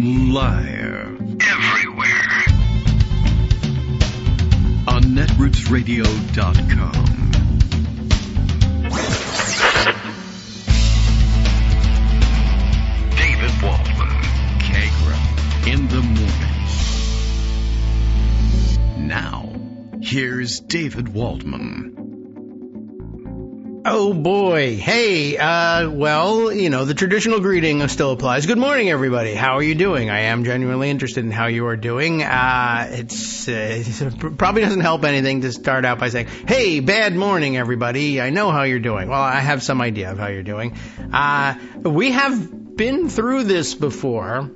Live. Everywhere. On netrootsradio.com. David Waldman. Kagro. In the morning. Now, here's David Waldman. Oh, boy. Hey, well, you know, the traditional greeting still applies. Good morning, everybody. How are you doing? I am genuinely interested in how you are doing. It probably doesn't help anything to start out by saying, hey, bad morning, everybody. I know how you're doing. Well, I have some idea of how you're doing. We have been through this before,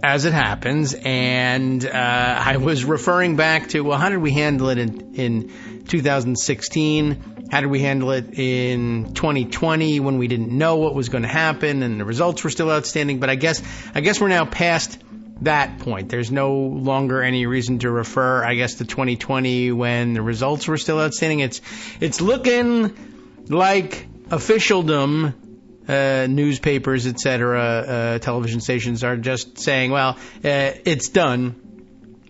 as it happens, and I was referring back to, well, how did we handle it in 2016? How did we handle it in 2020 when we didn't know what was going to happen and the results were still outstanding? But I guess we're now past that point. There's no longer any reason to refer, I guess, to 2020 when the results were still outstanding. It's looking like officialdom, newspapers, etc., television stations are just saying, well, it's done.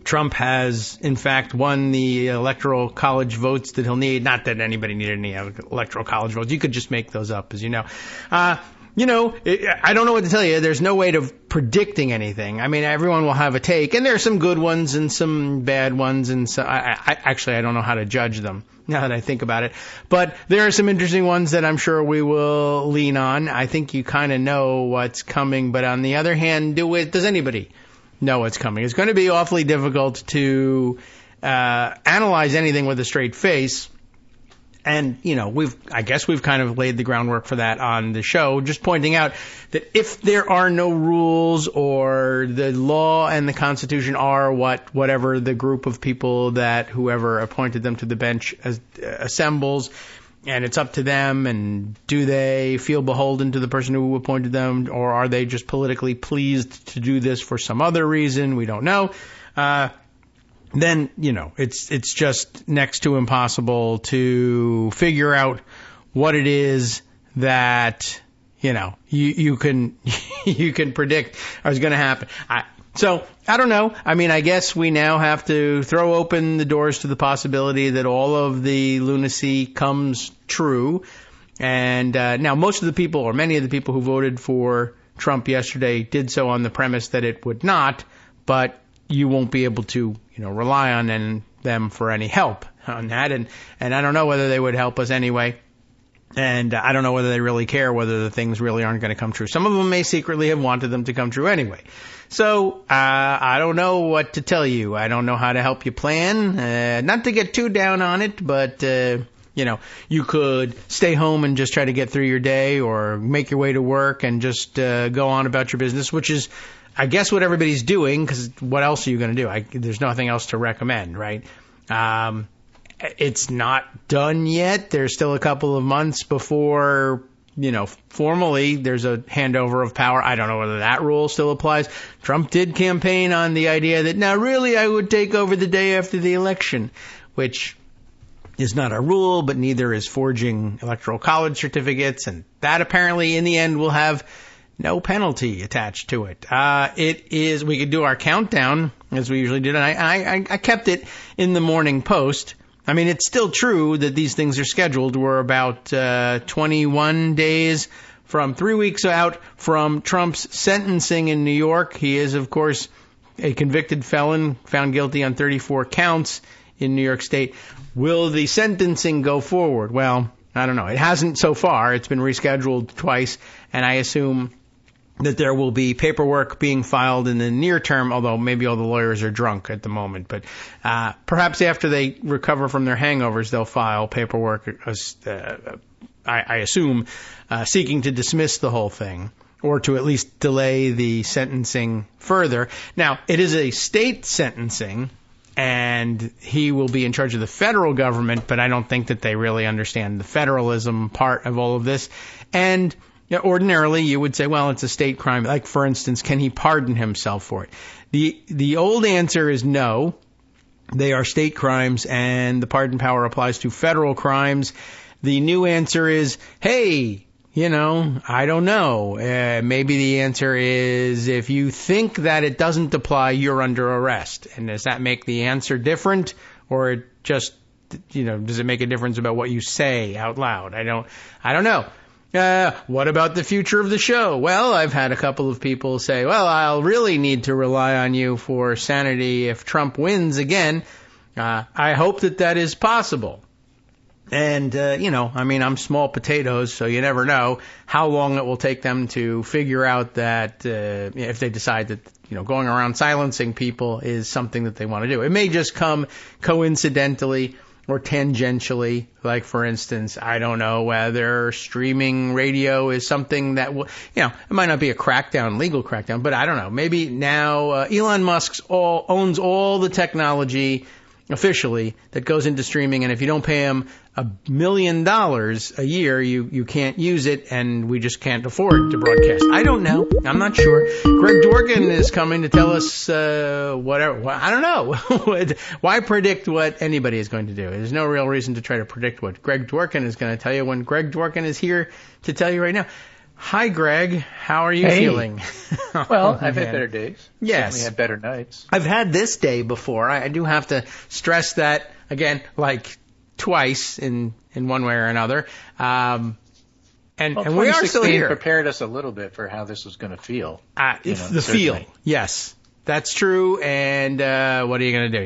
Trump has, in fact, won the electoral college votes that he'll need. Not that anybody needed any electoral college votes. You could just make those up, as you know. I don't know what to tell you. There's no way of predicting anything. I mean, everyone will have a take, and there are some good ones and some bad ones, and so I don't know how to judge them now that I think about it. But there are some interesting ones that I'm sure we will lean on. I think you kind of know what's coming, but on the other hand, does anybody know what's coming? It's going to be awfully difficult to analyze anything with a straight face. And, you know, I guess we've kind of laid the groundwork for that on the show, just pointing out that if there are no rules or the law and the Constitution are whatever the group of people that whoever appointed them to the bench assembles, and it's up to them, and do they feel beholden to the person who appointed them, or are they just politically pleased to do this for some other reason? We don't know. Then, you know, it's just next to impossible to figure out what it is that, you know, you can predict is going to happen. So, I don't know. I mean, I guess we now have to throw open the doors to the possibility that all of the lunacy comes true. And now most of the people, or many of the people who voted for Trump yesterday, did so on the premise that it would not, but you won't be able to, you know, rely on them for any help on that. And I don't know whether they would help us anyway. And I don't know whether they really care whether the things really aren't going to come true. Some of them may secretly have wanted them to come true anyway. So I don't know what to tell you. I don't know how to help you plan. Not to get too down on it, but you know, you could stay home and just try to get through your day, or make your way to work and just go on about your business, which is, I guess, what everybody's doing, because what else are you going to do? There's nothing else to recommend, right? It's not done yet. There's still a couple of months before, you know, formally there's a handover of power. I don't know whether that rule still applies. Trump did campaign on the idea that, now really I would take over the day after the election, which is not a rule, but neither is forging electoral college certificates. And that apparently in the end will have no penalty attached to it. We could do our countdown as we usually did. And I kept it in the Morning Post. I mean, it's still true that these things are scheduled. We're about 21 days from 3 weeks out from Trump's sentencing in New York. He is, of course, a convicted felon, found guilty on 34 counts in New York State. Will the sentencing go forward? Well, I don't know. It hasn't so far. It's been rescheduled twice, and I assume that there will be paperwork being filed in the near term, although maybe all the lawyers are drunk at the moment. But perhaps after they recover from their hangovers, they'll file paperwork, I assume, seeking to dismiss the whole thing, or to at least delay the sentencing further. Now, it is a state sentencing, and he will be in charge of the federal government, but I don't think that they really understand the federalism part of all of this. And ordinarily, you would say, well, it's a state crime. Like, for instance, can he pardon himself for it? The old answer is no. They are state crimes, and the pardon power applies to federal crimes. The new answer is, hey, I don't know. Maybe the answer is if you think that it doesn't apply, you're under arrest. And does that make the answer different, or it just, does it make a difference about what you say out loud? I don't know. What about the future of the show? Well, I've had a couple of people say, well, I'll really need to rely on you for sanity if Trump wins again. I hope that is possible. And, I'm small potatoes, so you never know how long it will take them to figure out that if they decide that, going around silencing people is something that they want to do. It may just come coincidentally or tangentially, like, for instance, I don't know whether streaming radio is something that will, it might not be a crackdown, legal crackdown, but I don't know. Maybe now Elon Musk owns all the technology officially that goes into streaming, and if you don't pay him $1 million a year, you can't use it, and we just can't afford to broadcast. I don't know. I'm not sure. Greg Dworkin is coming to tell us whatever. I don't know. Why predict what anybody is going to do? There's no real reason to try to predict what Greg Dworkin is going to tell you when Greg Dworkin is here to tell you right now. Hi, Greg. How are you feeling? Well, I've had better days. Yes. Certainly had better nights. I've had this day before. I do have to stress that, again, like twice in one way or another. And we are still here. Prepared us a little bit for how this was going to feel. The feel, yes. That's true. And what are you going to do?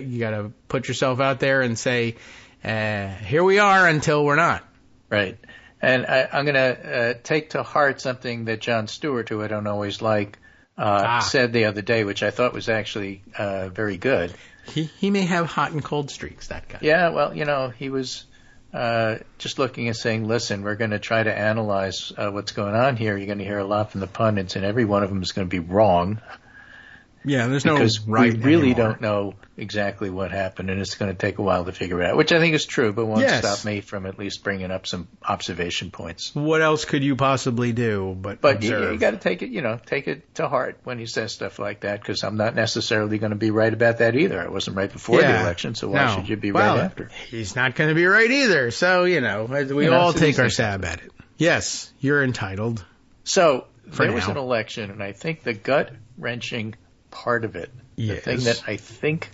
You gotta put yourself out there and say, here we are until we're not. Right. And I'm going to take to heart something that Jon Stewart, who I don't always like, said the other day, which I thought was actually very good. He may have hot and cold streaks, that guy. Yeah, well, he was just looking and saying, listen, we're going to try to analyze what's going on here. You're going to hear a lot from the pundits, and every one of them is going to be wrong. Yeah, there's no because right we really anymore. don't know exactly what happened, and it's going to take a while to figure it out, which I think is true, but won't stop me from at least bringing up some observation points. What else could you possibly do but observe? You got to take it to heart when he says stuff like that, because I'm not necessarily going to be right about that either. I wasn't right before the election, so why should you be right after? He's not going to be right either, so, we all take our stab at it. Yes, you're entitled. So there was an election, and I think the gut-wrenching part of it, the thing that I think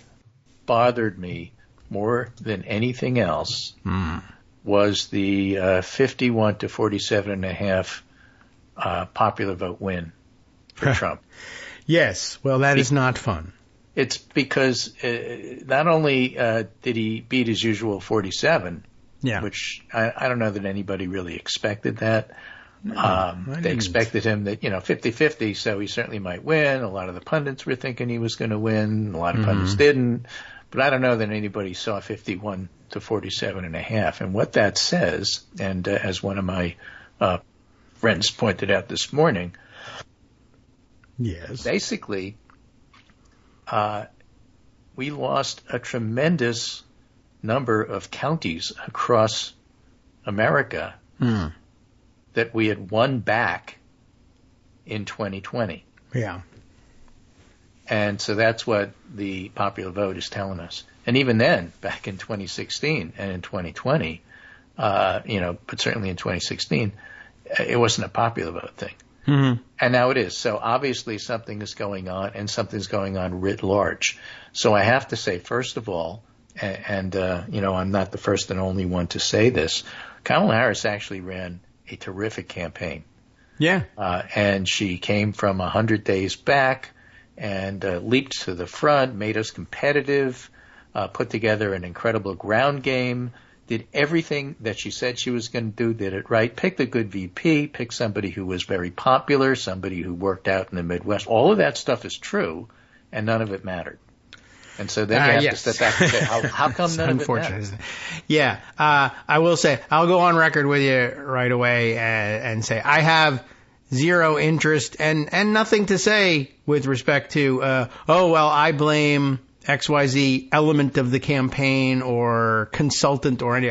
bothered me more than anything else was the 51 to 47.5 popular vote win for Trump. Yes, well, that is not fun. It's because not only did he beat his usual 47, which I don't know that anybody really expected that. They expected him that, 50-50, so he certainly might win. A lot of the pundits were thinking he was going to win. A lot of pundits didn't. But I don't know that anybody saw 51 to 47.5. And what that says, and as one of my friends pointed out this morning, basically, we lost a tremendous number of counties across America that we had won back in 2020. Yeah. And so that's what the popular vote is telling us. And even then, back in 2016 and in 2020, but certainly in 2016, it wasn't a popular vote thing. Mm-hmm. And now it is. So obviously something is going on, and something's going on writ large. So I have to say, first of all, and I'm not the first and only one to say this, Kamala Harris actually ran a terrific campaign. Yeah. And she came from 100 days back and leaped to the front, made us competitive, put together an incredible ground game, did everything that she said she was going to do, did it right, picked a good VP, picked somebody who was very popular, somebody who worked out in the Midwest. All of that stuff is true, and none of it mattered. And so then you have to step back and say, how come none of it mattered? Yeah, I will say, I'll go on record with you right away and say I have zero interest and nothing to say with respect to, I blame XYZ element of the campaign or consultant or any.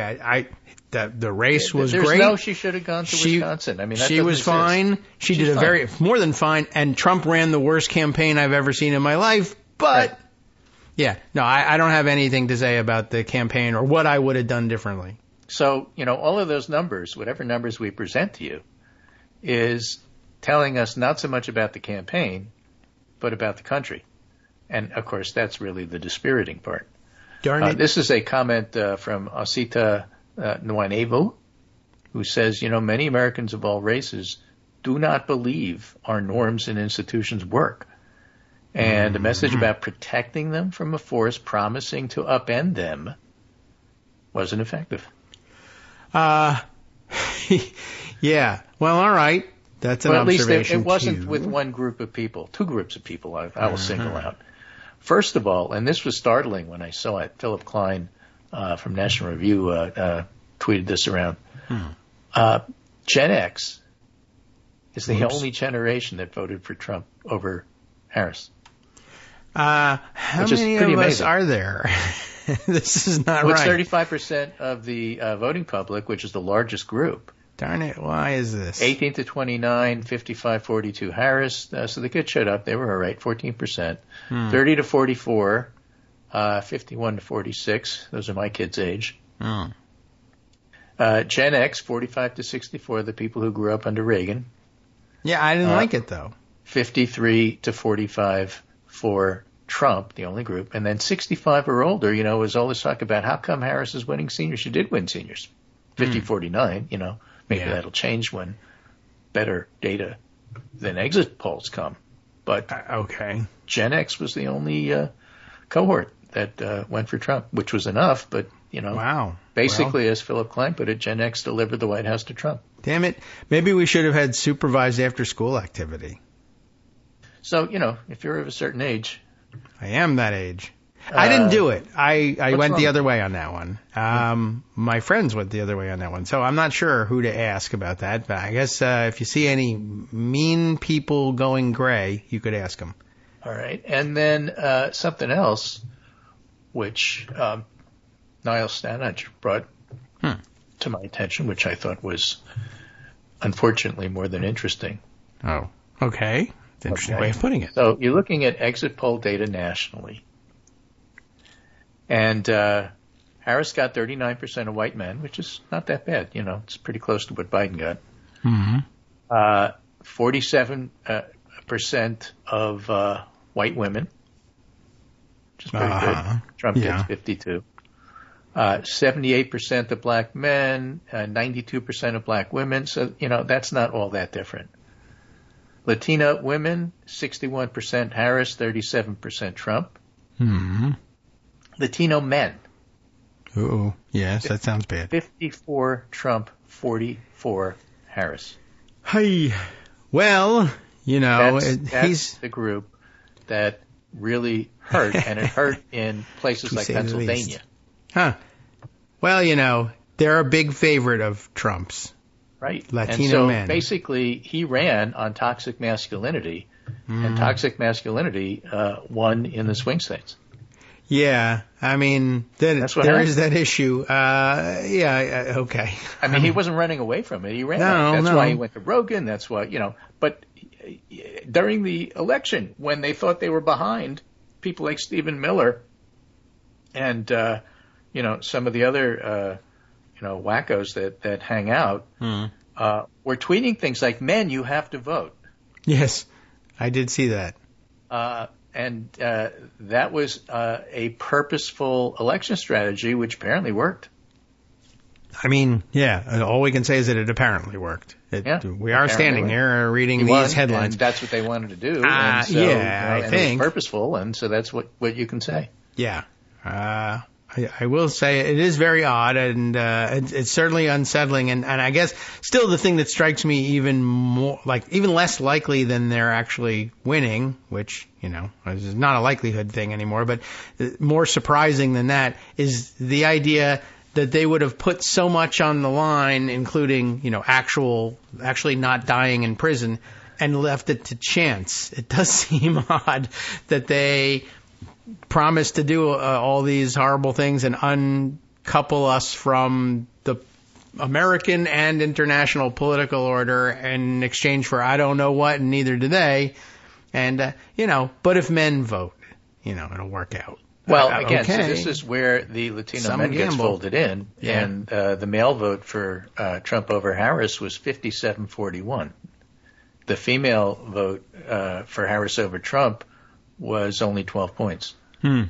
The race was great. She should have gone to Wisconsin. I mean, she was fine. She did more than fine. And Trump ran the worst campaign I've ever seen in my life. But I don't have anything to say about the campaign or what I would have done differently. So, all of those numbers, whatever numbers we present to you, is telling us not so much about the campaign, but about the country. And, of course, that's really the dispiriting part. Darn it. This is a comment from Osita Nwanevu, who says, many Americans of all races do not believe our norms and institutions work. And a message about protecting them from a force promising to upend them wasn't effective. Yeah. Well, all right. That's an observation. At least it wasn't with one group of people. Two groups of people I will single out. First of all, and this was startling when I saw it, Philip Klein from National Review tweeted this around. Gen X is the only generation that voted for Trump over Harris. How many of us are there? This is not right. It's 35% of the voting public, which is the largest group. Darn it, why is this? 18 to 29, 55-42 Harris. So the kids showed up. They were all right, 14%. 30 to 44, 51 to 46. Those are my kids' age. Gen X, 45 to 64, the people who grew up under Reagan. Yeah, I didn't like it, though. 53 to 45 for Trump, the only group. And then 65 or older, was all this talk about how come Harris is winning seniors. She did win seniors. 50-49, maybe that'll change when better data than exit polls come. But okay, Gen X was the only cohort that went for Trump, which was enough. But, wow. Basically, as Philip Klein put it, Gen X delivered the White House to Trump. Damn it. Maybe we should have had supervised after-school activity. So, if you're of a certain age. I am that age. I didn't do it. I went the other way on that one. My friends went the other way on that one. So I'm not sure who to ask about that. But I guess if you see any mean people going gray, you could ask them. All right. And then something else, which Niall Stanage brought to my attention, which I thought was unfortunately more than interesting. Oh, okay. It's an interesting way of putting it. So you're looking at exit poll data nationally. And Harris got 39% of white men, which is not that bad. It's pretty close to what Biden got. 47% of white women, which is pretty good. Trump gets 52. 78% of black men, 92% of black women. So, that's not all that different. Latina women, 61% Harris, 37% Trump. Latino men. Oh, yes, that sounds bad. 54 Trump, 44 Harris. Hey, well, that's the group that really hurt, and it hurt in places like Pennsylvania. Well, they're a big favorite of Trump's. Right. Latino men. Basically, he ran on toxic masculinity, and toxic masculinity won in the swing states. Yeah, I mean, there is that issue. Okay. I mean, he wasn't running away from it. He ran. That's why he went to Rogan. That's why, But during the election, when they thought they were behind, people like Stephen Miller and, some of the other, wackos that hang out, were tweeting things like, men, you have to vote. Yes, I did see that. And that was a purposeful election strategy, which apparently worked. I mean, all we can say is that it apparently worked. We are standing here reading these headlines. And that's what they wanted to do. I think. It was purposeful, and so that's what you can say. Yeah. I will say it is very odd, and it's certainly unsettling. And I guess still the thing that strikes me even less likely than they're actually winning, which, is not a likelihood thing anymore, but more surprising than that is the idea that they would have put so much on the line, including, actually not dying in prison, and left it to chance. It does seem odd that they promised to do all these horrible things and uncouple us from the American and international political order in exchange for I don't know what, and neither do they. And, but if men vote, it'll work out. Well, again, okay. so this is where the Latino Some men gets gamble. folded in, Yeah. and the male vote for Trump over Harris was 57-41. The female vote for Harris over Trump was only 12 points. So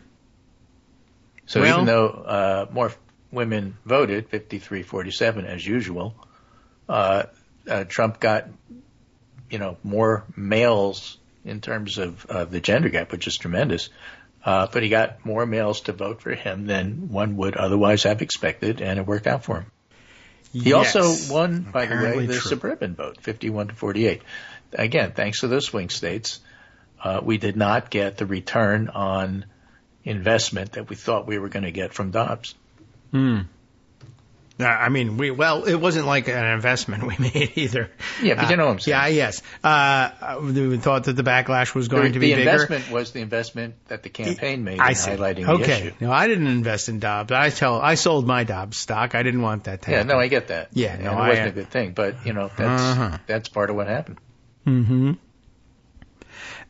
Well, even though more women voted, 53-47 as usual, Trump got, more males in terms of the gender gap, which is tremendous. But he got more males to vote for him than one would otherwise have expected, and it worked out for him. He also won, by the way, the suburban vote, 51-48. Again, thanks to those swing states, we did not get the return on investment that we thought we were going to get from Dobbs. I mean, it wasn't like an investment we made either. Yeah, but you know what I'm saying. Yeah, yes. We thought that the backlash was going to be bigger. The investment was the investment that the campaign made in highlighting the issue. No, I didn't invest in Dobbs. I sold my Dobbs stock. I didn't want that to happen. Yeah, no, I get that. Yeah, and it wasn't a good thing, but, that's part of what happened. Mm-hmm.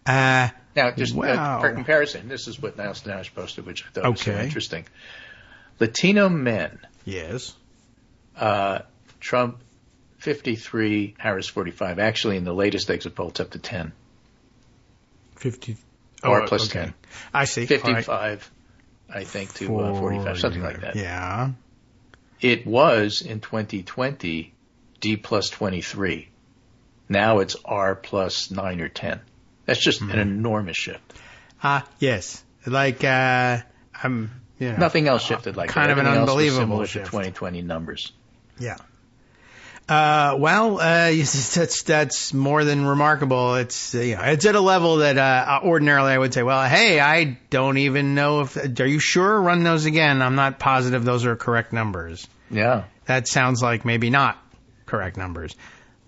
Now, just for comparison, this is what Nash posted, which I thought was so interesting. Latino men. Yes. Trump 53, Harris 45. Actually, in the latest exit poll, it's up to 10. 50. Or plus 10. I see. 55, I think, to 45, something like that. Yeah. It was, in 2020, D plus 23. Now it's R plus 9 or 10. That's just an enormous shift. Yes. Like, nothing else shifted like kind that. of an unbelievable similar shift. To 2020 numbers. Yeah. That's more than remarkable. It's it's at a level that ordinarily I would say, well, hey, I don't even know are you sure? Run those again. I'm not positive those are correct numbers. Yeah. That sounds like maybe not correct numbers.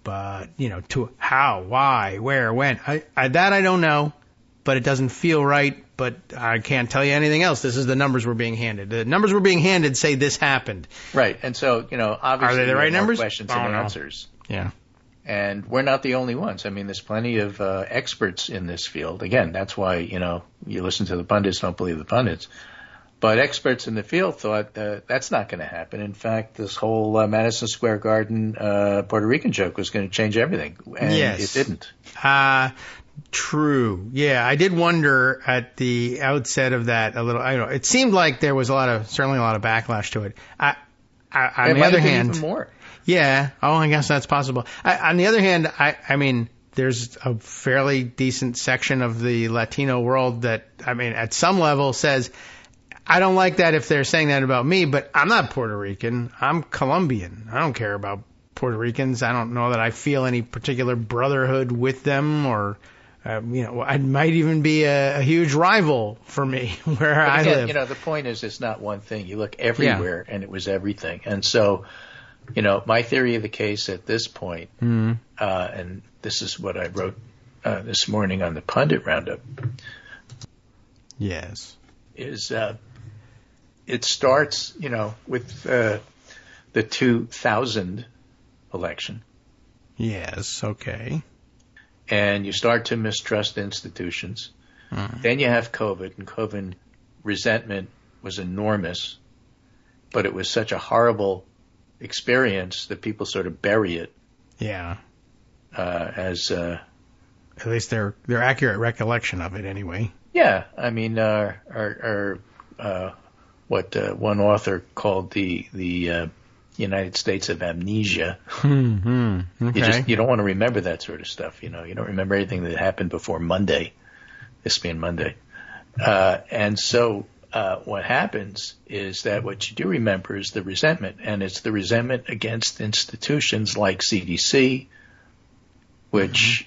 But, to how, why, where, when, I don't know, but it doesn't feel right, but I can't tell you anything else. This is the numbers we're being handed. The numbers we're being handed say this happened. Right. And so, obviously, are they the right numbers? Questions and answers. Yeah. And we're not the only ones. I mean, there's plenty of experts in this field. Again, that's why, you listen to the pundits, don't believe the pundits. But experts in the field thought that's not going to happen. In fact, this whole Madison Square Garden Puerto Rican joke was going to change everything. And it didn't. True. Yeah, I did wonder at the outset of that a little. I don't know. It seemed like there was certainly a lot of backlash to it. On the other hand, even more. Yeah. Oh, I guess that's possible. On the other hand, I mean, there's a fairly decent section of the Latino world that, at some level says, I don't like that if they're saying that about me, but I'm not Puerto Rican. I'm Colombian. I don't care about Puerto Ricans. I don't know that I feel any particular brotherhood with them, or, I might even be a huge rival for me where I live. The point is, it's not one thing. You look everywhere, and it was everything. And so, my theory of the case at this point, and this is what I wrote this morning on the Pundit Roundup. Yes. Is it starts, with the 2000 election. Yes, okay. And you start to mistrust institutions. Then you have COVID, and COVID resentment was enormous, but it was such a horrible experience that people sort of bury it. Yeah. As at least their accurate recollection of it, anyway. Yeah, I mean, what one author called the United States of amnesia. Okay. You don't want to remember that sort of stuff. You don't remember anything that happened before Monday, this being Monday. And so what happens is that what you do remember is the resentment, and it's the resentment against institutions like CDC, which,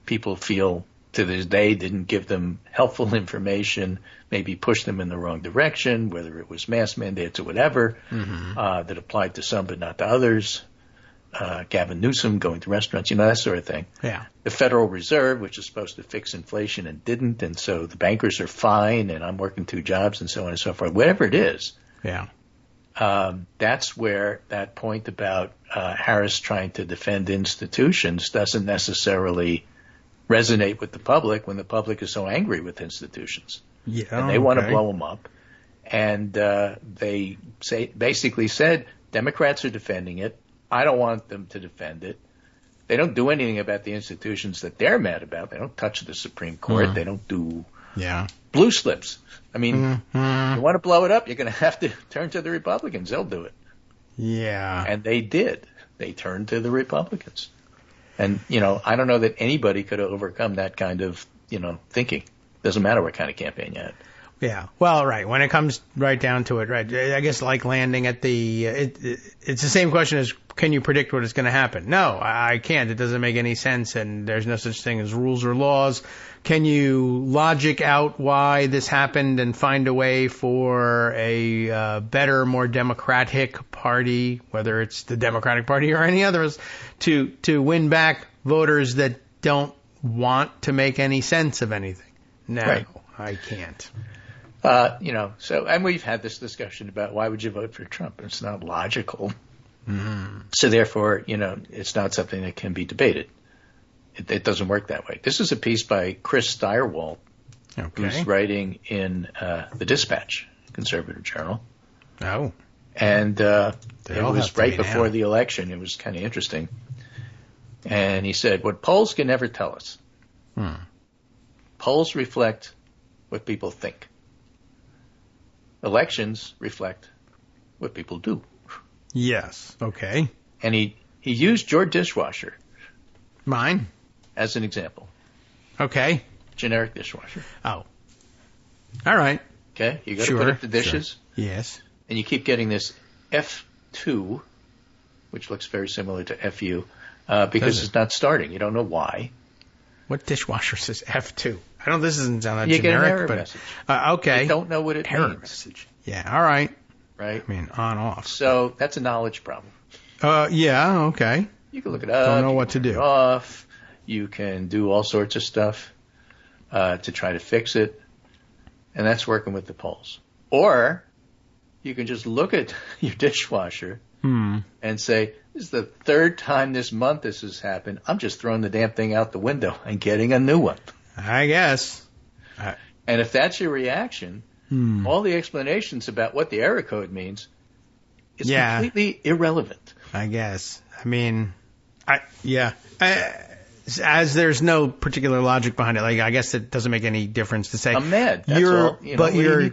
people feel to this day didn't give them helpful information, maybe pushed them in the wrong direction, whether it was mask mandates or whatever, that applied to some but not to others. Gavin Newsom going to restaurants, that sort of thing. Yeah. The Federal Reserve, which is supposed to fix inflation and didn't, and so the bankers are fine, and I'm working 2 jobs and so on and so forth. Whatever it is. Yeah. That's where that point about Harris trying to defend institutions doesn't necessarily resonate with the public when the public is so angry with institutions. Yeah, and they want to okay. blow them up. And they basically said, Democrats are defending it. I don't want them to defend it. They don't do anything about the institutions that they're mad about. They don't touch the Supreme Court. They don't do blue slips. I mean, you want to blow it up, you're going to have to turn to the Republicans. They'll do it. Yeah. And they did. They turned to the Republicans. And, I don't know that anybody could have overcome that kind of, thinking. Doesn't matter what kind of campaign you had. Yeah. Well, right. When it comes right down to it, right, I guess like landing at the, it's the same question as, can you predict what is going to happen? No, I can't. It doesn't make any sense, and there's no such thing as rules or laws. Can you logic out why this happened and find a way for a better, more democratic party, whether it's the Democratic Party or any others, to win back voters that don't want to make any sense of anything? No, right. I can't. And we've had this discussion about why would you vote for Trump? It's not logical. Mm-hmm. So therefore, it's not something that can be debated. It doesn't work that way. This is a piece by Chris Steyerwalt, who's writing in the Dispatch, conservative journal. Oh. And it was right before the election. It was kind of interesting. And he said, what polls can never tell us. Polls reflect what people think. Elections reflect what people do. Yes. Okay. And he used your dishwasher. Mine? As an example. Okay. Generic dishwasher. Oh. All right. Okay. You got to put up the dishes. Sure. Yes. And you keep getting this F2, which looks very similar to FU, because it's not starting. You don't know why. What dishwasher says F2? This doesn't sound that you generic. Get an error but message. Okay. You don't know what it error means. Message. Yeah. All right. Right. I mean, on off. So that's a knowledge problem. Yeah. Okay. You can look it up. Don't know what to do. Off. You can do all sorts of stuff to try to fix it, and that's working with the polls. Or you can just look at your dishwasher and say, this is the third time this month this has happened. I'm just throwing the damn thing out the window and getting a new one. I guess. And if that's your reaction, all the explanations about what the error code means is completely irrelevant. I guess. I mean, as there's no particular logic behind it, like I guess it doesn't make any difference to say I'm mad. That's all. But you're.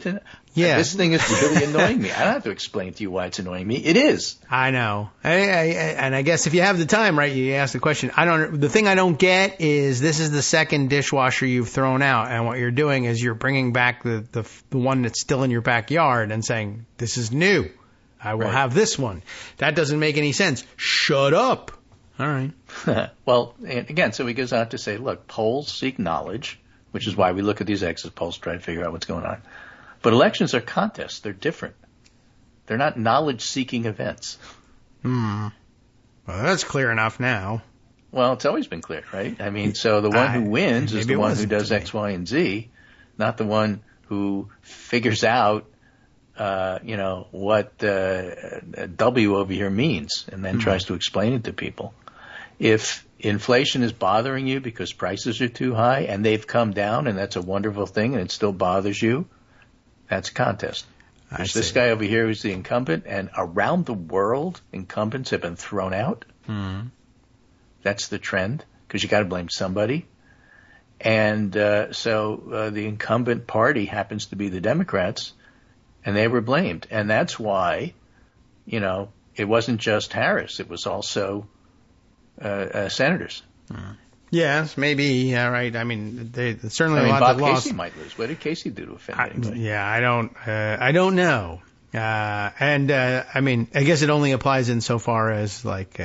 This thing is really annoying me. I don't have to explain to you why it's annoying me. It is. I know. And I guess if you have the time, right, you ask the question. The thing I don't get is this is the second dishwasher you've thrown out, and what you're doing is you're bringing back the one that's still in your backyard and saying, this is new. I will have this one. That doesn't make any sense. Shut up. All right. Well, and again, so he goes on to say, look, polls seek knowledge, which is why we look at these exit polls to try to figure out what's going on. But elections are contests. They're different. They're not knowledge-seeking events. Well, that's clear enough now. Well, it's always been clear, right? I mean, so the one who wins is the one who does X, Y, and Z, not the one who figures out, what W over here means and then tries to explain it to people. If inflation is bothering you because prices are too high and they've come down and that's a wonderful thing and it still bothers you, that's a contest. There's this guy over here who's the incumbent, and around the world, incumbents have been thrown out. That's the trend, because you got to blame somebody. And so the incumbent party happens to be the Democrats, and they were blamed. And that's why, it wasn't just Harris; it was also senators. Yes, maybe. Yeah, right. I mean, certainly a lot that lost. Casey might lose. What did Casey do to offend anybody? I don't know. I mean, I guess it only applies insofar as they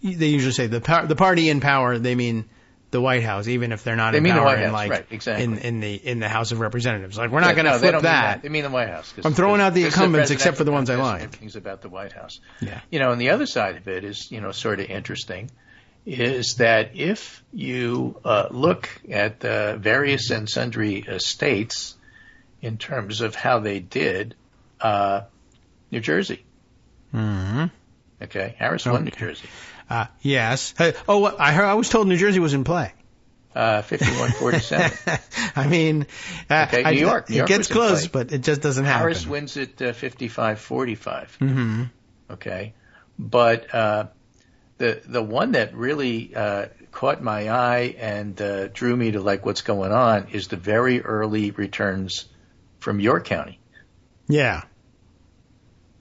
usually say the party in power. They mean the White House, even if they're not in power. They mean the White House, right? Exactly. In the House of Representatives. Like we're not going to flip that. They mean the White House. I'm throwing out the incumbents except for the ones I like. Things about the White House. Yeah. And the other side of it is sort of interesting. Is that if you look at the various and sundry states in terms of how they did, New Jersey. Okay, Harris won New Jersey. Yes. I was told New Jersey was in play. 51-47. I mean, okay, New York it gets was in close, play. but it just doesn't happen. Harris wins at 55-45. Mm-hmm. Okay, but the one that really caught my eye and drew me to like what's going on is the very early returns from York County. Yeah.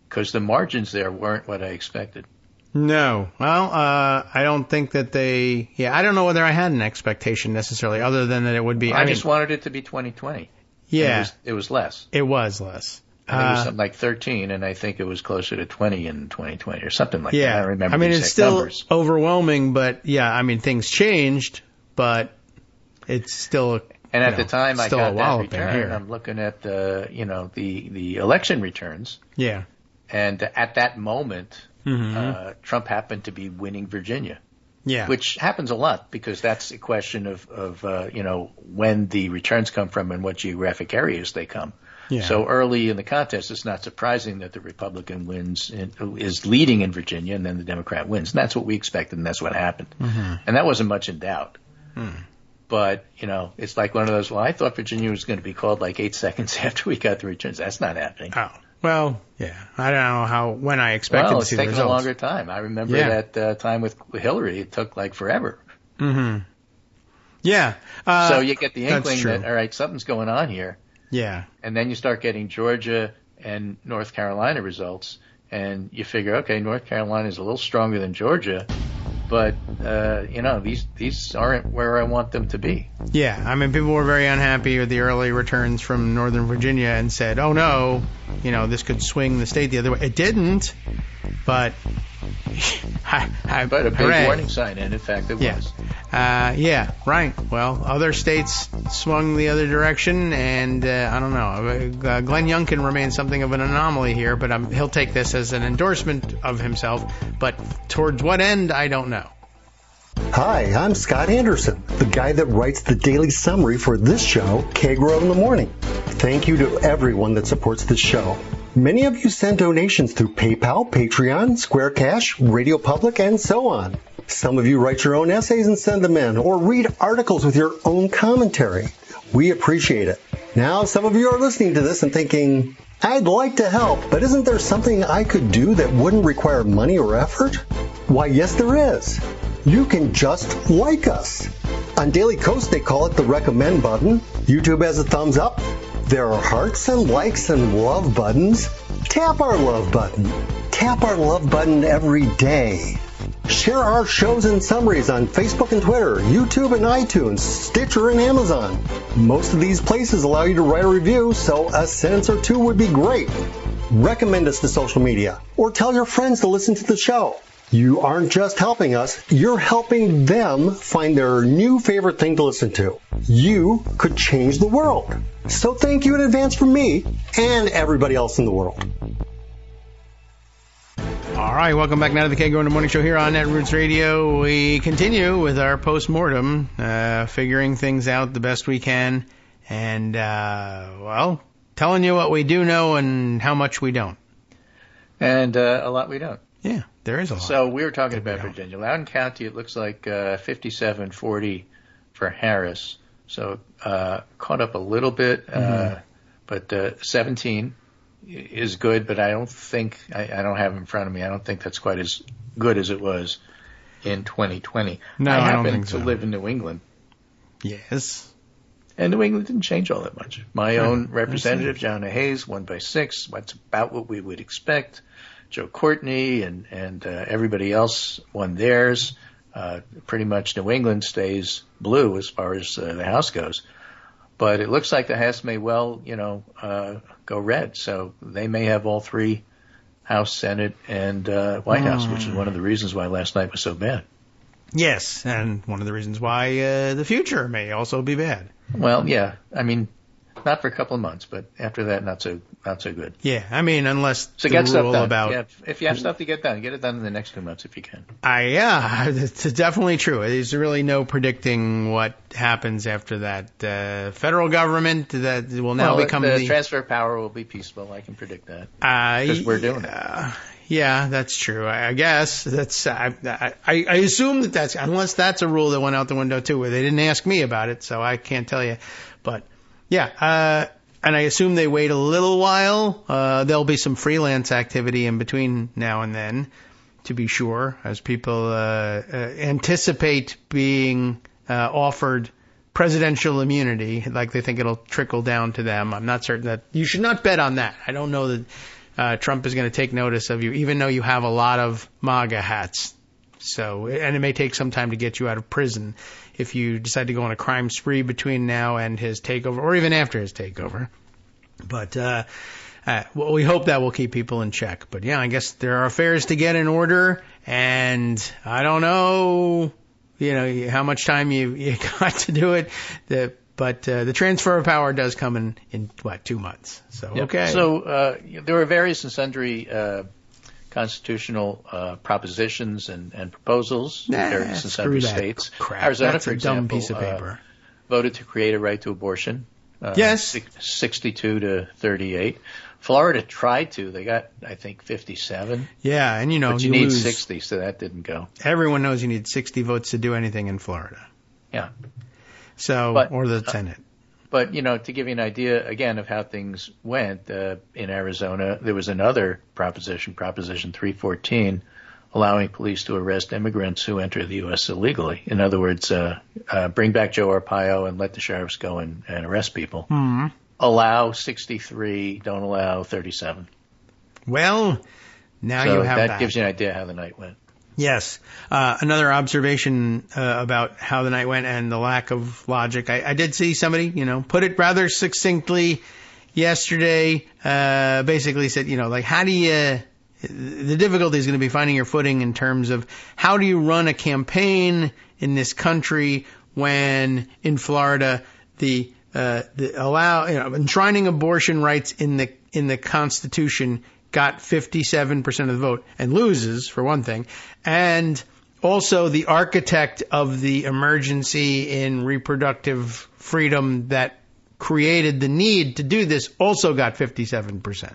Because the margins there weren't what I expected. No. Well, I don't think that I don't know whether I had an expectation necessarily, other than that it would be. I just wanted it to be 2020. Yeah. It was less. It was less. I think it was something like 13, and I think it was closer to 20 in 2020 or something like that. I don't remember. I mean, the it's exact still numbers. Overwhelming, but yeah, I mean, things changed, but it's still. And at the time I got that return, return, I'm looking at the election returns. Yeah. And at that moment, Trump happened to be winning Virginia. Yeah. Which happens a lot because that's a question of when the returns come from and what geographic areas they come. Yeah. So early in the contest, it's not surprising that the Republican is leading in Virginia, and then the Democrat wins. And that's what we expected, and that's what happened. Mm-hmm. And that wasn't much in doubt. But, it's like one of those, I thought Virginia was going to be called like 8 seconds after we got the returns. That's not happening. Oh. Well, yeah. I don't know when I expected to see the results. It's taken a longer time. I remember that time with Hillary, it took like forever. Mm-hmm. Yeah. So you get the inkling that, all right, something's going on here. Yeah. And then you start getting Georgia and North Carolina results, and you figure, okay, North Carolina is a little stronger than Georgia, but, these aren't where I want them to be. Yeah. I mean, people were very unhappy with the early returns from Northern Virginia and said, oh, no, this could swing the state the other way. It didn't, but... but a big warning sign, and in fact, it was. Yeah, right. Well, other states swung the other direction, and I don't know. Glenn Youngkin remains something of an anomaly here, but he'll take this as an endorsement of himself. But towards what end, I don't know. Hi, I'm Scott Anderson, the guy that writes the daily summary for this show, Kagro in the Morning. Thank you to everyone that supports this show. Many of you send donations through PayPal, Patreon, Square Cash, Radio Public, and so on. Some of you write your own essays and send them in, or read articles with your own commentary. We appreciate it. Now, some of you are listening to this and thinking, I'd like to help, but isn't there something I could do that wouldn't require money or effort? Why, yes, there is. You can just like us. On Daily Kos, they call it the recommend button. YouTube has a thumbs up. There are hearts and likes and love buttons. Tap our love button. Tap our love button every day. Share our shows and summaries on Facebook and Twitter, YouTube and iTunes, Stitcher and Amazon. Most of these places allow you to write a review, so a sentence or two would be great. Recommend us to social media, or tell your friends to listen to the show. You aren't just helping us, you're helping them find their new favorite thing to listen to. You could change the world. So thank you in advance from me and everybody else in the world. All right, welcome back now to the Kagro in the Morning Show here on Netroots Radio. We continue with our post-mortem, figuring things out the best we can, and, telling you what we do know and how much we don't. And a lot we don't. Yeah, there is a lot. So we were talking about Virginia. Loudoun County, it looks like 57-40 for Harris. So caught up a little bit, but 17 is good, but I don't think, I don't have it in front of me, I don't think that's quite as good as it was in 2020. No, I don't think so. I happen to live in New England. Yes. And New England didn't change all that much. My own representative, John Hayes, won by 6. That's about what we would expect. Joe Courtney and everybody else won theirs. Pretty much New England stays blue as far as the House goes. But it looks like the House may well, go red. So they may have all 3, House, Senate, and White House, which is one of the reasons why last night was so bad. Yes, and one of the reasons why the future may also be bad. Well, yeah. I mean, not for a couple of months, but after that, not so good. Yeah, I mean, unless so the get stuff rule done. about if you have stuff to get done it done in the next 2 months if you can. It's definitely true. There's really no predicting what happens after that. Federal government that will now become the transfer of power will be peaceful. I can predict that because we're doing it. Yeah, that's true. I guess that's. I assume that's unless that's a rule that went out the window too. Where they didn't ask me about it, so I can't tell you. But yeah, and I assume they wait a little while. There'll be some freelance activity in between now and then, to be sure, as people anticipate being offered presidential immunity, like they think it'll trickle down to them. I'm not certain that you should not bet on that. I don't know that Trump is going to take notice of you, even though you have a lot of MAGA hats. So, and it may take some time to get you out of prison if you decide to go on a crime spree between now and his takeover, or even after his takeover. But well, we hope that will keep people in check. But yeah, I guess there are affairs to get in order, and I don't know, how much time you got to do it. But the transfer of power does come in 2 months? So, yep. Okay. So there were various and sundry constitutional propositions and proposals in various and sundry states. Crap. Arizona, That's for a example, dumb piece of paper. Voted to create a right to abortion. Yes. 62 to 38. Florida tried to. They got, I think, 57. Yeah, and but you need lose. 60, so that didn't go. Everyone knows you need 60 votes to do anything in Florida. Yeah. So, or the Senate. But, to give you an idea, again, of how things went, in Arizona, there was another proposition, Proposition 314, allowing police to arrest immigrants who enter the U.S. illegally. In other words, bring back Joe Arpaio and let the sheriffs go and arrest people. Mm-hmm. Allow 63, don't allow 37. Well, now you have that. That gives you an idea how the night went. Yes. Another observation about how the night went and the lack of logic. I did see somebody, put it rather succinctly yesterday. Basically said, how do you... The difficulty is going to be finding your footing in terms of how do you run a campaign in this country when in Florida the enshrining abortion rights in the Constitution got 57% of the vote and loses, for one thing, and also the architect of the emergency in reproductive freedom that created the need to do this also got 57%.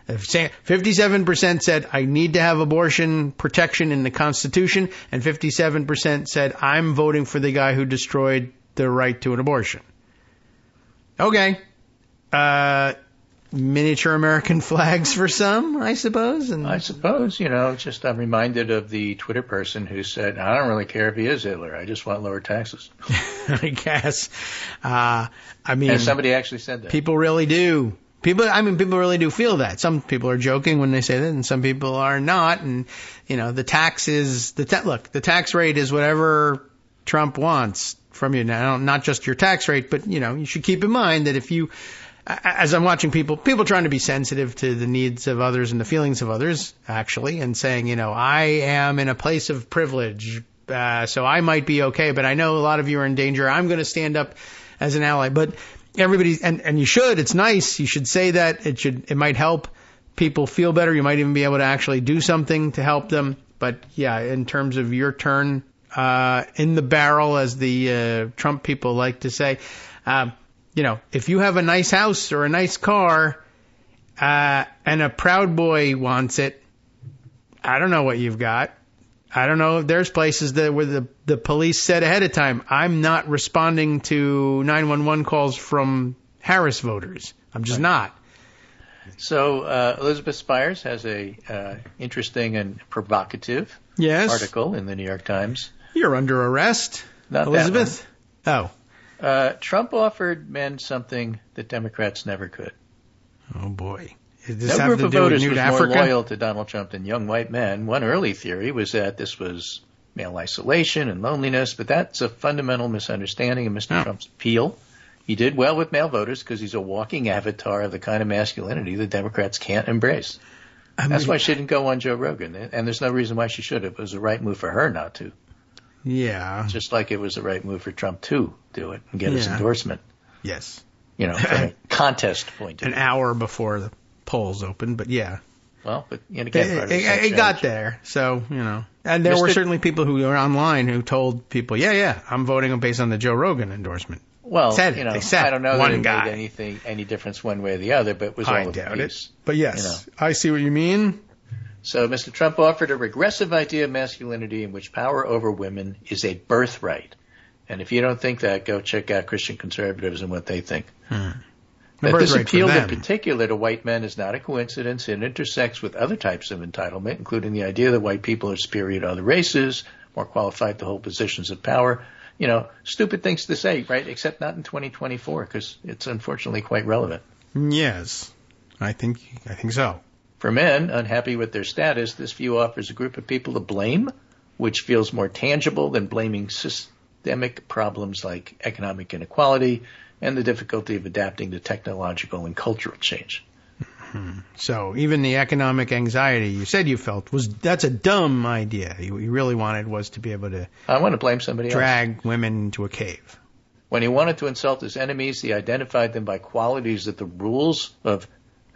57% said, I need to have abortion protection in the Constitution, and 57% said, I'm voting for the guy who destroyed the right to an abortion. Okay. Miniature American flags for some, I suppose. I suppose, just I'm reminded of the Twitter person who said, I don't really care if he is Hitler. I just want lower taxes. I guess. And somebody actually said that. People really do. People really do feel that. Some people are joking when they say that, and some people are not. And, the tax is, the tax rate is whatever Trump wants from you. Now, not just your tax rate, but, you should keep in mind that if you, as I'm watching people trying to be sensitive to the needs of others and the feelings of others, actually, and saying, I am in a place of privilege, so I might be okay, but I know a lot of you are in danger. I'm going to stand up as an ally. But everybody, and you should, it's nice, you should say that. It might help people feel better. You might even be able to actually do something to help them. But yeah, in terms of your turn in the barrel, as the Trump people like to say, if you have a nice house or a nice car and a Proud Boy wants it, I don't know what you've got. I don't know. There's places where the police said ahead of time, I'm not responding to 911 calls from Harris voters. I'm just not. So Elizabeth Spires has a interesting and provocative article in the New York Times. You're under arrest, not Elizabeth. That one. Trump offered men something that Democrats never could. Oh, boy. No group of voters was more loyal to Donald Trump than young white men. One early theory was that this was male isolation and loneliness, but that's a fundamental misunderstanding of Mr. Trump's appeal. He did well with male voters because he's a walking avatar of the kind of masculinity the Democrats can't embrace. That's why she didn't go on Joe Rogan, and there's no reason why she should have. It was the right move for her not to. Yeah. Just like it was the right move for Trump to do it and get his endorsement. Yes. From a contest point of view. An hour before the polls opened, but yeah. Well, but again, it got there, so, And there were certainly people who were online who told people, I'm voting based on the Joe Rogan endorsement. Well, I don't know that it made any difference one way or the other, but it was all of a piece. But yes, I see what you mean. So Mr. Trump offered a regressive idea of masculinity in which power over women is a birthright. And if you don't think that, go check out Christian conservatives and what they think. That this appeal in particular to white men is not a coincidence. It intersects with other types of entitlement, including the idea that white people are superior to other races, more qualified to hold positions of power. You know, stupid things to say, right? Except not in 2024, because it's unfortunately quite relevant. Yes, I think so. For men unhappy with their status, this view offers a group of people to blame, which feels more tangible than blaming systemic problems like economic inequality and the difficulty of adapting to technological and cultural change. Mm-hmm. So even the economic anxiety you said you felt, that's a dumb idea. You really wanted was to be able to I want to blame somebody drag else. Women into a cave. When he wanted to insult his enemies, he identified them by qualities that the rules of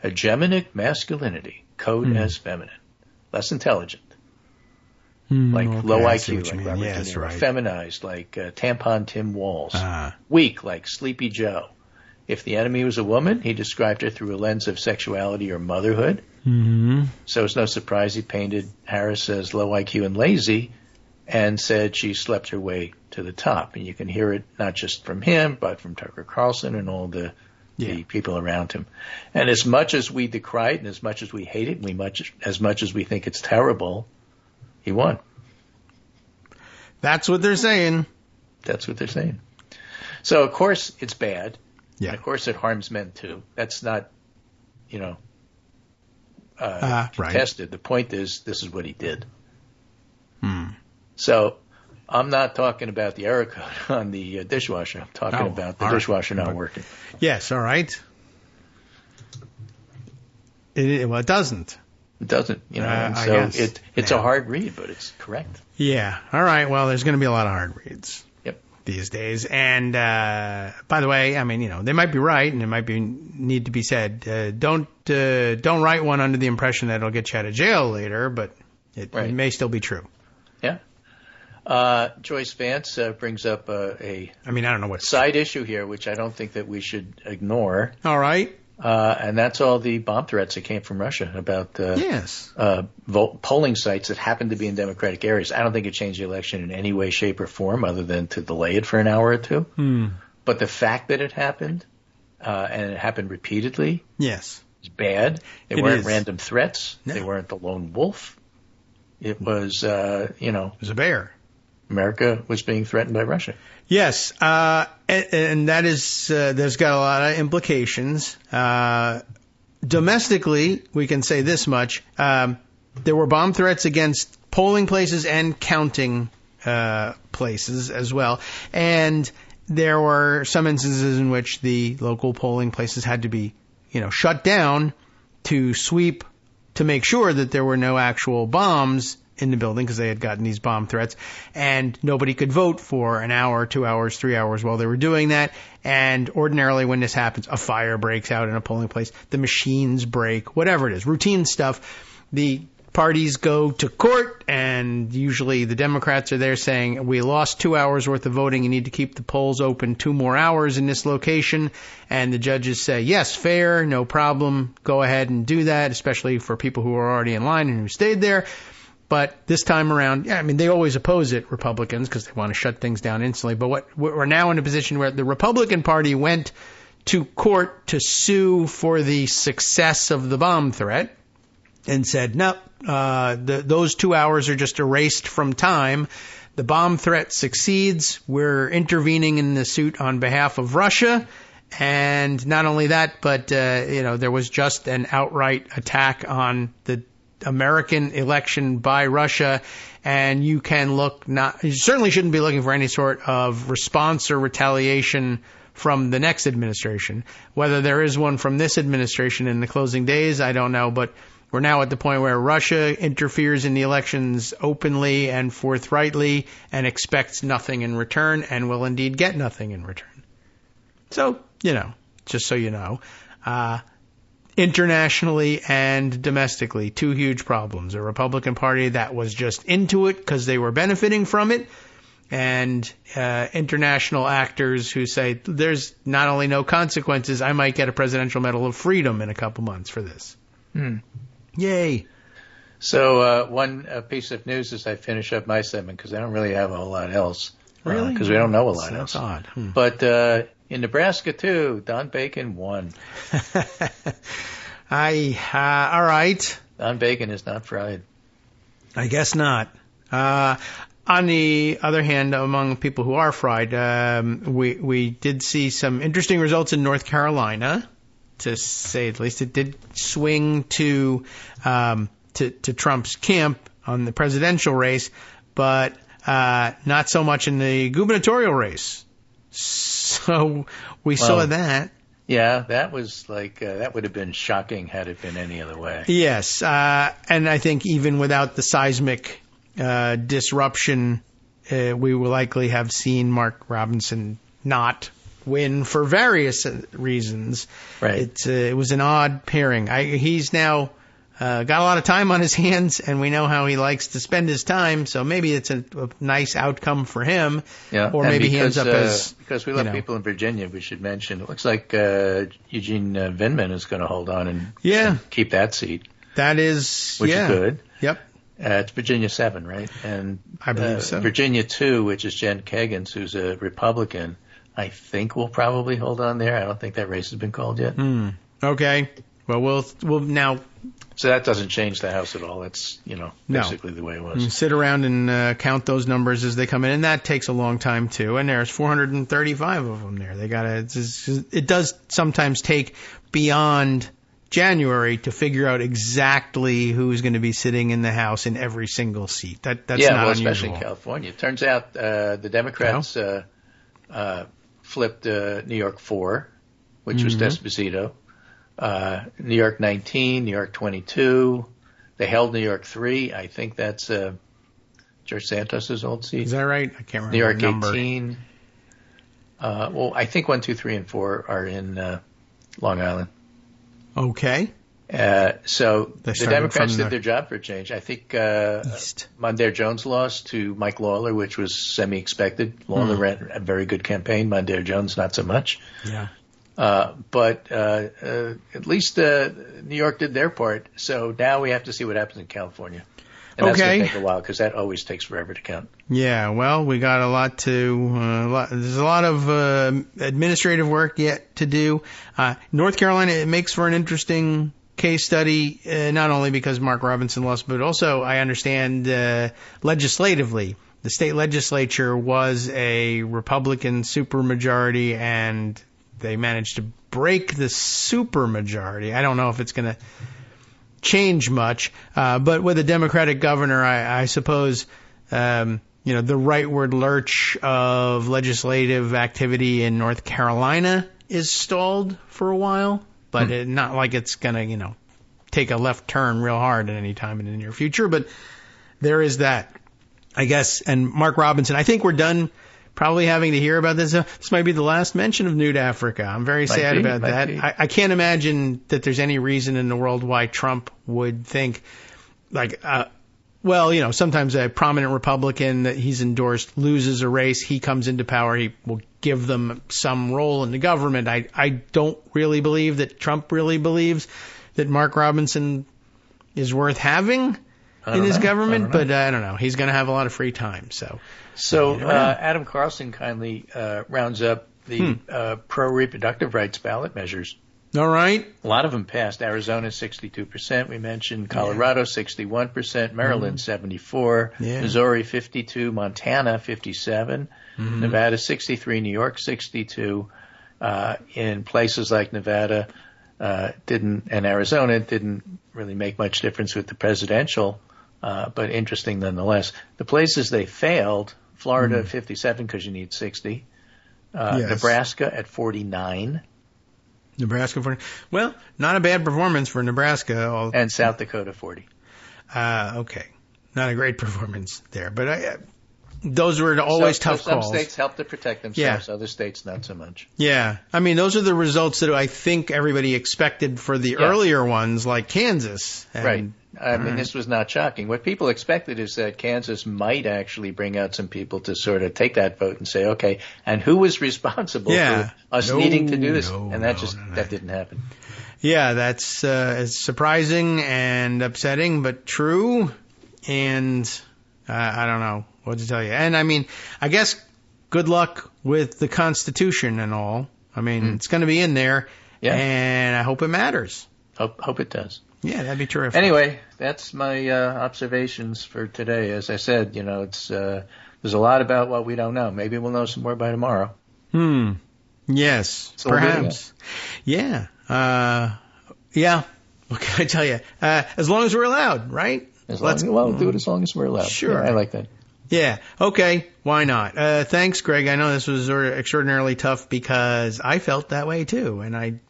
hegemonic masculinity code as feminine, less intelligent, like low IQ, like Robert De Niro, right. Feminized, like tampon Tim Walz, weak, like Sleepy Joe. If the enemy was a woman, he described her through a lens of sexuality or motherhood. Mm-hmm. So it's no surprise he painted Harris as low IQ and lazy and said she slept her way to the top. And you can hear it not just from him, but from Tucker Carlson and all the people around him. And as much as we decry it and as much as we hate it and as much as we think it's terrible, he won. That's what they're saying. That's what they're saying. So, of course, it's bad. Yeah. And, of course, it harms men, too. That's not, contested. Right. The point is, this is what he did. So I'm not talking about the error code on the dishwasher. I'm talking about the dishwasher not working. Yes, all right. It doesn't. It doesn't, it's a hard read, but it's correct. Yeah. All right. Well, there's going to be a lot of hard reads. Yep. These days. And by the way, I mean, they might be right, and it might need to be said. Don't write one under the impression that it'll get you out of jail later, but it may still be true. Yeah. Joyce Vance brings up I don't know what side issue here, which I don't think that we should ignore. All right. And that's all the bomb threats that came from Russia about polling sites that happened to be in Democratic areas. I don't think it changed the election in any way, shape, or form other than to delay it for an hour or two. But the fact that it happened, and it happened repeatedly, is bad. They weren't random threats. No. They weren't the lone wolf. It was, it was a bear. America was being threatened by Russia. Yes, and that is, there's got a lot of implications. Domestically, we can say this much. There were bomb threats against polling places and counting places as well. And there were some instances in which the local polling places had to be, shut down to sweep to make sure that there were no actual bombs in the building because they had gotten these bomb threats, and nobody could vote for an hour, 2 hours, 3 hours while they were doing that. And ordinarily when this happens, a fire breaks out in a polling place, the machines break, whatever it is, routine stuff. The parties go to court, and usually the Democrats are there saying, we lost 2 hours worth of voting, you need to keep the polls open 2 more hours in this location. And the judges say, yes, fair, no problem, go ahead and do that, especially for people who are already in line and who stayed there. But this time around, they always oppose it, Republicans, because they want to shut things down instantly. But we're now in a position where the Republican Party went to court to sue for the success of the bomb threat and said, no, those 2 hours are just erased from time. The bomb threat succeeds. We're intervening in the suit on behalf of Russia. And not only that, but, there was just an outright attack on the American election by Russia, and you certainly shouldn't be looking for any sort of response or retaliation from the next administration. Whether there is one from this administration in the closing days, I don't know, but we're now at the point where Russia interferes in the elections openly and forthrightly and expects nothing in return and will indeed get nothing in return. So, just so you know, internationally and domestically, 2 huge problems. A Republican Party that was just into it because they were benefiting from it, and international actors who say there's not only no consequences, I might get a Presidential Medal of Freedom in a couple months for this. Yay. So one piece of news as I finish up my segment, because I don't really have a whole lot else. Really? Because we don't know a lot else. That's odd. But in Nebraska, too, Don Bacon won. All right. Don Bacon is not fried. I guess not. On the other hand, among people who are fried, we did see some interesting results in North Carolina, to say at least. It did swing to Trump's camp on the presidential race, but not so much in the gubernatorial race. So we saw that. Yeah, that was that would have been shocking had it been any other way. Yes, and I think even without the seismic disruption, we will likely have seen Mark Robinson not win for various reasons. Right. It was an odd pairing. He's now got a lot of time on his hands, and we know how he likes to spend his time, so maybe it's a nice outcome for him. Yeah, or maybe he ends up as... Because we love people in Virginia, we should mention, it looks like Eugene Vindman is going to hold on and keep that seat. That is... Which is good. Yep. It's Virginia 7, right? And I believe so. Virginia 2, which is Jen Kagans, who's a Republican, I think will probably hold on there. I don't think that race has been called yet. Okay. Well, we'll now... So that doesn't change the House at all. That's, basically the way it was. You sit around and count those numbers as they come in, and that takes a long time, too. And there's 435 of them there. It does sometimes take beyond January to figure out exactly who's going to be sitting in the House in every single seat. That's not unusual. Especially in California. It turns out the Democrats flipped New York 4, which was Desposito. New York 19, New York 22. They held New York 3. I think that's George Santos's old seat. Is that right? I can't remember. New York the number. 18. I think 1, 2, 3, and 4 are in Long Island. Okay. So the Democrats did their job for a change. I think Mondaire Jones lost to Mike Lawler, which was semi-expected. Lawler ran a very good campaign. Mondaire Jones, not so much. Yeah. But at least New York did their part. So now we have to see what happens in California. And that's going to take a while because that always takes forever to count. Yeah, well, we got a lot to there's a lot of administrative work yet to do. North Carolina, it makes for an interesting case study, not only because Mark Robinson lost, but also I understand legislatively. The state legislature was a Republican supermajority, and they managed to break the supermajority. I don't know if it's going to change much, but with a Democratic governor, I suppose the rightward lurch of legislative activity in North Carolina is stalled for a while, but not like it's going to take a left turn real hard at any time in the near future. But there is that, I guess. And Mark Robinson, I think we're done probably having to hear about this. This might be the last mention of Nude Africa. I'm very sad about that. I can't imagine that there's any reason in the world why Trump would think, sometimes a prominent Republican that he's endorsed loses a race, he comes into power, he will give them some role in the government. I don't really believe that Trump really believes that Mark Robinson is worth having in his government, but I don't know. He's going to have a lot of free time, So Adam Carlson kindly rounds up the pro-reproductive rights ballot measures. All right. A lot of them passed. Arizona, 62%, we mentioned. Colorado, 61%. Maryland, 74%. Yeah. Missouri, 52%. Montana, 57%. Nevada, 63%. New York, 62%. In places like Nevada and Arizona, it didn't really make much difference with the presidential, but interesting nonetheless. The places they failed, Florida, 57 because you need 60. Nebraska at 49. Nebraska 40. Well, not a bad performance for Nebraska. And South Dakota 40. Okay. Not a great performance there, but those were always tough calls. Some states help to protect themselves, other states not so much. Yeah. I mean, those are the results that I think everybody expected for the earlier ones, like Kansas. Right. I mean, this was not shocking. What people expected is that Kansas might actually bring out some people to sort of take that vote and say, okay, and who was responsible for us needing to do this? And that didn't happen. Yeah, that's it's surprising and upsetting, but true. And I don't know what to tell you. And I mean, I guess good luck with the Constitution and all. I mean, it's going to be in there, and I hope it matters. Hope it does. Yeah, that'd be terrific. Anyway, that's my observations for today. As I said, it's there's a lot about what we don't know. Maybe we'll know some more by tomorrow. Yes, perhaps. Yeah. Yeah. What can I tell you? As long as we're allowed, right? We'll do it as long as we're allowed. Sure. Yeah, I like that. Yeah. Okay. Why not? Thanks, Greg. I know this was extraordinarily tough because I felt that way too. And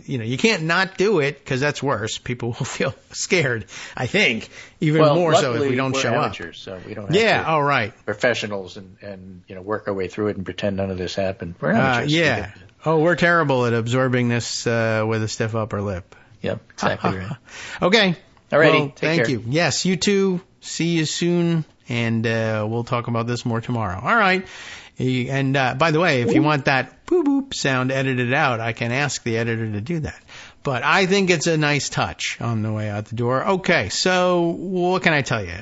you can't not do it because that's worse. People will feel scared, I think, even more so if we don't show amateurs, up. So we don't have to. All right. Professionals and work our way through it and pretend none of this happened. We're amateurs. Yeah. We're terrible at absorbing this with a stiff upper lip. Yep. Exactly right. Okay. All righty. Well, thank you. Yes, you too. See you soon. And we'll talk about this more tomorrow. All right. And by the way, if you want that boop boop sound edited out, I can ask the editor to do that. But I think it's a nice touch on the way out the door. Okay, so what can I tell you?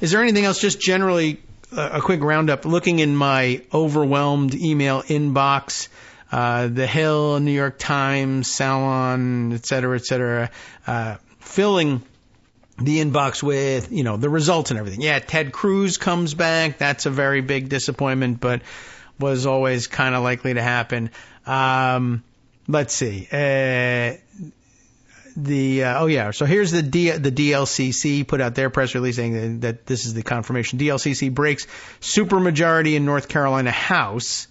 Is there anything else? Just generally a quick roundup. Looking in my overwhelmed email inbox, The Hill, New York Times, Salon, et cetera, filling the inbox with, the results and everything. Yeah, Ted Cruz comes back. That's a very big disappointment, but was always kind of likely to happen. Let's see. So here's the DLCC put out their press release saying that this is the confirmation. DLCC breaks supermajority in North Carolina House.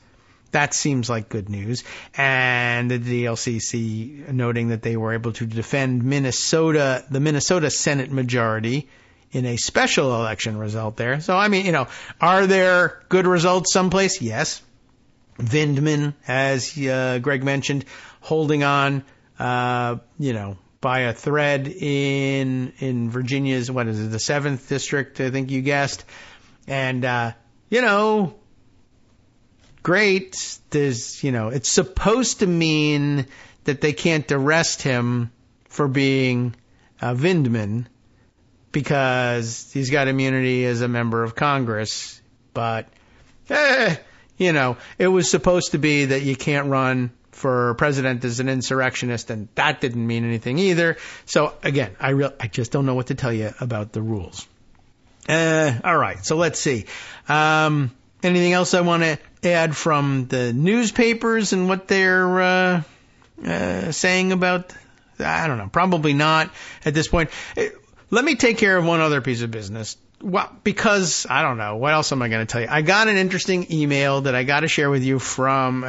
That seems like good news. And the DLCC noting that they were able to defend the Minnesota Senate majority in a special election result there. So, I mean, are there good results someplace? Yes. Vindman, as Greg mentioned, holding on, by a thread in Virginia's, the 7th district, I think you guessed. And, great. There's, it's supposed to mean that they can't arrest him for being Vindman because he's got immunity as a member of Congress. But, it was supposed to be that you can't run for president as an insurrectionist, and that didn't mean anything either. So, again, I just don't know what to tell you about the rules. All right, so let's see. Anything else I want to add from the newspapers and what they're saying about? I don't know. Probably not at this point. Let me take care of one other piece of business. Well, because I don't know. What else am I going to tell you? I got an interesting email that I got to share with you from.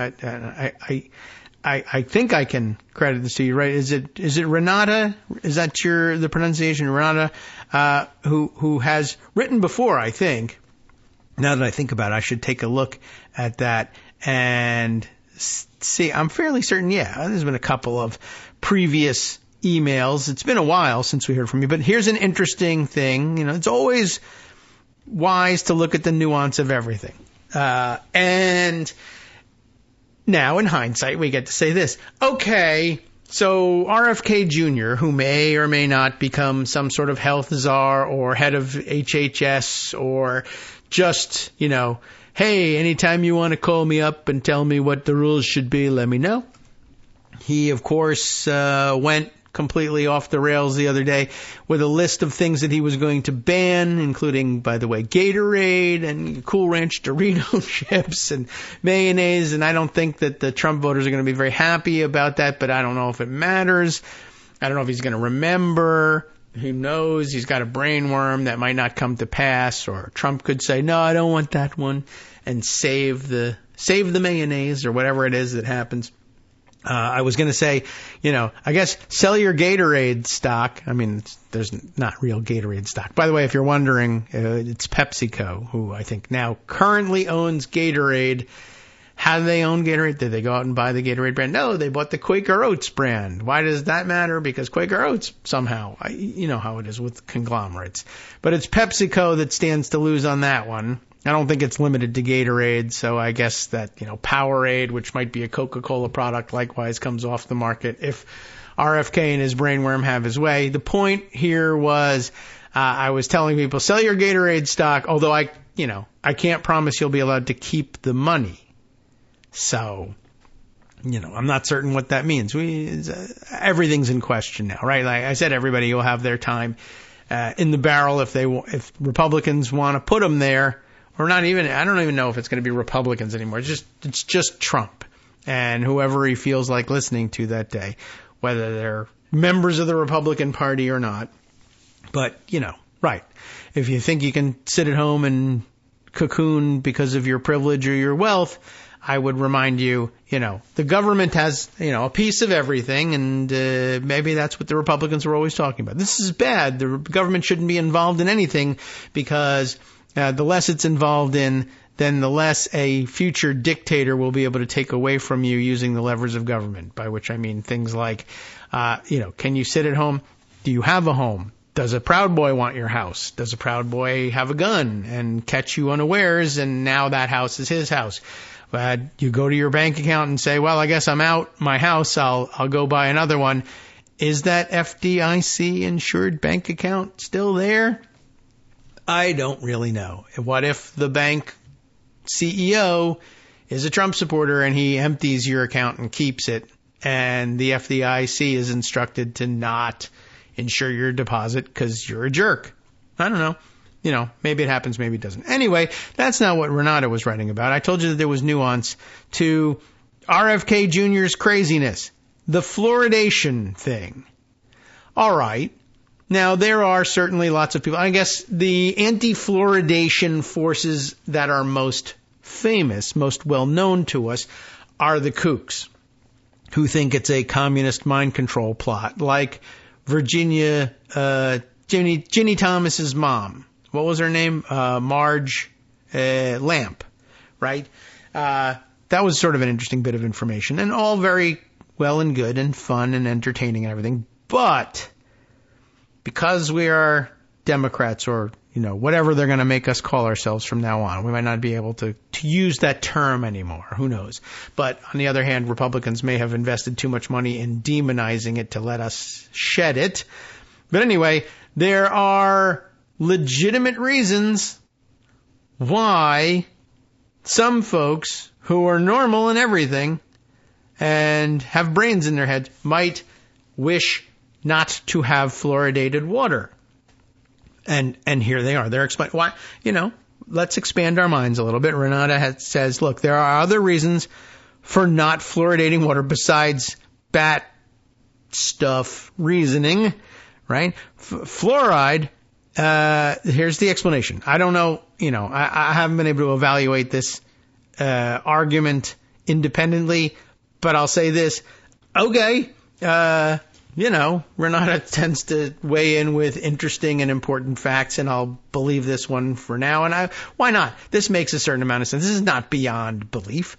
I think I can credit this to you, right? Is it Renata? Is that the pronunciation, Renata? Who has written before? I think. Now that I think about it, I should take a look at that and see. I'm fairly certain, there's been a couple of previous emails. It's been a while since we heard from you, but here's an interesting thing. It's always wise to look at the nuance of everything. And now, in hindsight, we get to say this. Okay, so RFK Jr., who may or may not become some sort of health czar or head of HHS or just, hey, anytime you want to call me up and tell me what the rules should be, let me know. He, of course, went completely off the rails the other day with a list of things that he was going to ban, including, by the way, Gatorade and Cool Ranch Dorito chips and mayonnaise. And I don't think that the Trump voters are going to be very happy about that, but I don't know if it matters. I don't know if he's going to remember. Who knows? He's got a brain worm that might not come to pass, or Trump could say, no, I don't want that one, and save the mayonnaise or whatever it is that happens. I was going to say, I guess sell your Gatorade stock. I mean, there's not real Gatorade stock. By the way, if you're wondering, it's PepsiCo, who I think now currently owns Gatorade. How do they own Gatorade? Did they go out and buy the Gatorade brand? No, they bought the Quaker Oats brand. Why does that matter? Because Quaker Oats somehow, you know how it is with conglomerates. But it's PepsiCo that stands to lose on that one. I don't think it's limited to Gatorade, so I guess that, Powerade, which might be a Coca-Cola product, likewise comes off the market if RFK and his brainworm have his way. The point here was, I was telling people, sell your Gatorade stock, although I can't promise you'll be allowed to keep the money. So, I'm not certain what that means. Everything's in question now, right? Like I said, everybody will have their time in the barrel if Republicans want to put them there. Or not even, I don't even know if it's going to be Republicans anymore. It's just Trump and whoever he feels like listening to that day, whether they're members of the Republican Party or not. But, right. If you think you can sit at home and cocoon because of your privilege or your wealth, I would remind you, the government has, a piece of everything, and maybe that's what the Republicans were always talking about. This is bad. The government shouldn't be involved in anything because the less it's involved in, then the less a future dictator will be able to take away from you using the levers of government, by which I mean things like, can you sit at home? Do you have a home? Does a Proud Boy want your house? Does a Proud Boy have a gun and catch you unawares, and now that house is his house? You go to your bank account and say, well, I guess I'm out my house. I'll go buy another one. Is that FDIC insured bank account still there? I don't really know. What if the bank CEO is a Trump supporter and he empties your account and keeps it, and the FDIC is instructed to not insure your deposit because you're a jerk? I don't know. Maybe it happens, maybe it doesn't. Anyway, that's not what Renata was writing about. I told you that there was nuance to RFK Jr.'s craziness. The fluoridation thing. All right. Now, there are certainly lots of people. I guess the anti-fluoridation forces that are most famous, most well known to us, are the kooks who think it's a communist mind control plot, like Virginia, Ginny Thomas's mom. What was her name? Marge Lamp, right? That was sort of an interesting bit of information, and all very well and good and fun and entertaining and everything. But because we are Democrats, or, whatever they're going to make us call ourselves from now on, we might not be able to use that term anymore. Who knows? But on the other hand, Republicans may have invested too much money in demonizing it to let us shed it. But anyway, there are legitimate reasons why some folks who are normal and everything and have brains in their head might wish not to have fluoridated water. And here they are. They're explaining why, let's expand our minds a little bit. Renata says, look, there are other reasons for not fluoridating water besides bat stuff reasoning, right? Fluoride, here's the explanation. I don't know, I haven't been able to evaluate this argument independently, but I'll say this. Okay, Renata tends to weigh in with interesting and important facts, and I'll believe this one for now. And why not? This makes a certain amount of sense. This is not beyond belief.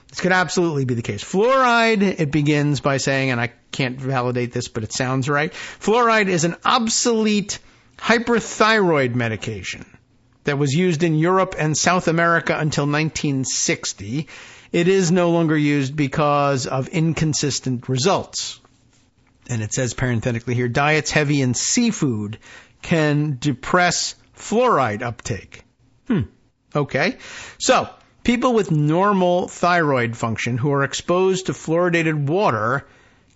This could absolutely be the case. Fluoride, it begins by saying, and I can't validate this, but it sounds right. Fluoride is an obsolete hyperthyroid medication that was used in Europe and South America until 1960. It is no longer used because of inconsistent results. And it says parenthetically here, diets heavy in seafood can depress fluoride uptake. Okay. So, people with normal thyroid function who are exposed to fluoridated water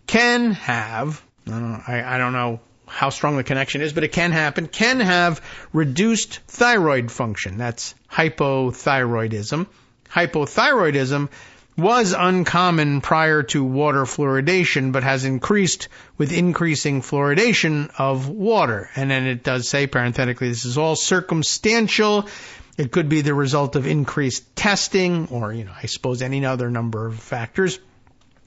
can have, I don't know how strong the connection is, but it can happen, can have reduced thyroid function. That's hypothyroidism. Hypothyroidism was uncommon prior to water fluoridation, but has increased with increasing fluoridation of water. And then it does say, parenthetically, this is all circumstantial. It could be the result of increased testing or, I suppose any other number of factors.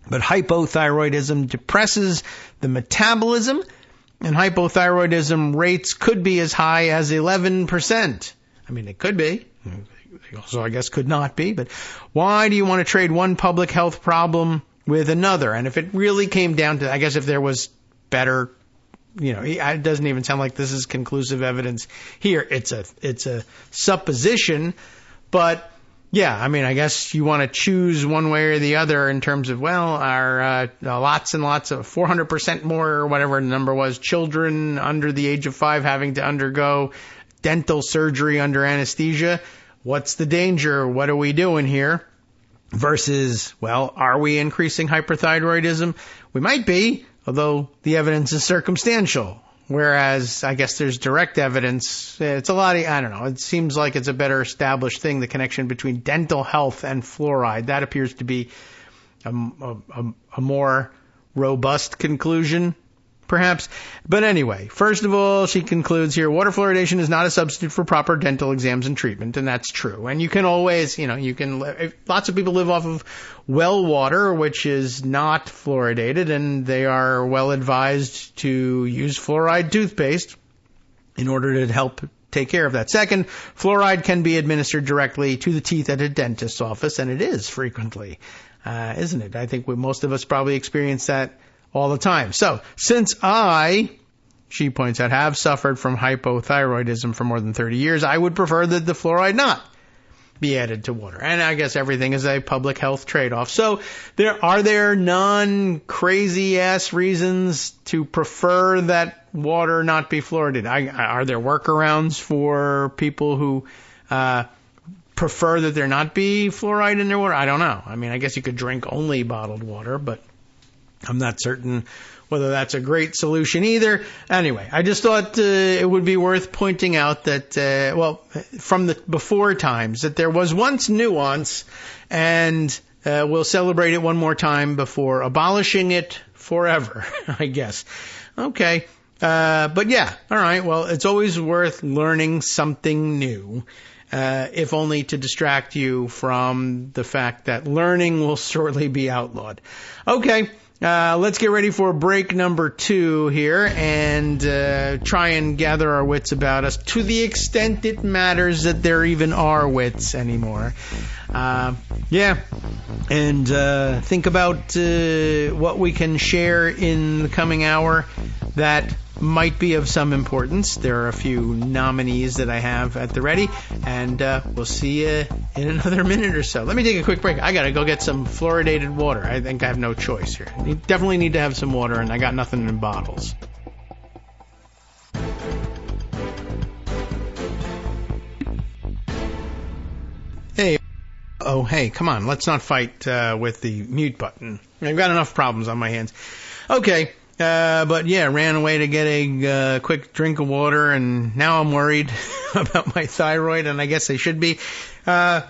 But hypothyroidism depresses the metabolism, and hypothyroidism rates could be as high as 11%. I mean, it could be. Also, I guess could not be, but why do you want to trade one public health problem with another? And if it really came down to, I guess if there was better, it doesn't even sound like this is conclusive evidence here. It's a supposition, But yeah, I mean, I guess you want to choose one way or the other in terms of, well, are lots and lots of 400% more or whatever the number was, children under the age of 5 having to undergo dental surgery under anesthesia. What's the danger? What are we doing here? Versus, well, are we increasing hyperthyroidism? We might be, although the evidence is circumstantial. Whereas, I guess there's direct evidence. It's a lot of, I don't know, it seems like it's a better established thing, the connection between dental health and fluoride. That appears to be a more robust conclusion, perhaps. But anyway, first of all, she concludes here, water fluoridation is not a substitute for proper dental exams and treatment, and that's true. And you can always, lots of people live off of well water, which is not fluoridated, and they are well advised to use fluoride toothpaste in order to help take care of that. Second, fluoride can be administered directly to the teeth at a dentist's office, and it is frequently, isn't it? I think most of us probably experience that all the time. So, since she points out, have suffered from hypothyroidism for more than 30 years, I would prefer that the fluoride not be added to water. And I guess everything is a public health trade-off. So, are there non-crazy-ass reasons to prefer that water not be fluoridated? Are there workarounds for people who prefer that there not be fluoride in their water? I don't know. I mean, I guess you could drink only bottled water, but I'm not certain whether that's a great solution either. Anyway, I just thought it would be worth pointing out that, from the before times, that there was once nuance, and we'll celebrate it one more time before abolishing it forever, I guess. Okay. But yeah, all right. Well, it's always worth learning something new, if only to distract you from the fact that learning will shortly be outlawed. Okay. Let's get ready for break number 2 here and try and gather our wits about us to the extent it matters that there even are wits anymore. And think about what we can share in the coming hour that might be of some importance. There are a few nominees that I have at the ready, and we'll see you in another minute or so. Let me take a quick break. I gotta go get some fluoridated water. I think I have no choice here. You definitely need to have some water, and I got nothing in bottles. Hey, come on. Let's not fight with the mute button. I've got enough problems on my hands. Okay. But yeah, ran away to get a quick drink of water, and now I'm worried about my thyroid, and I guess I should be. I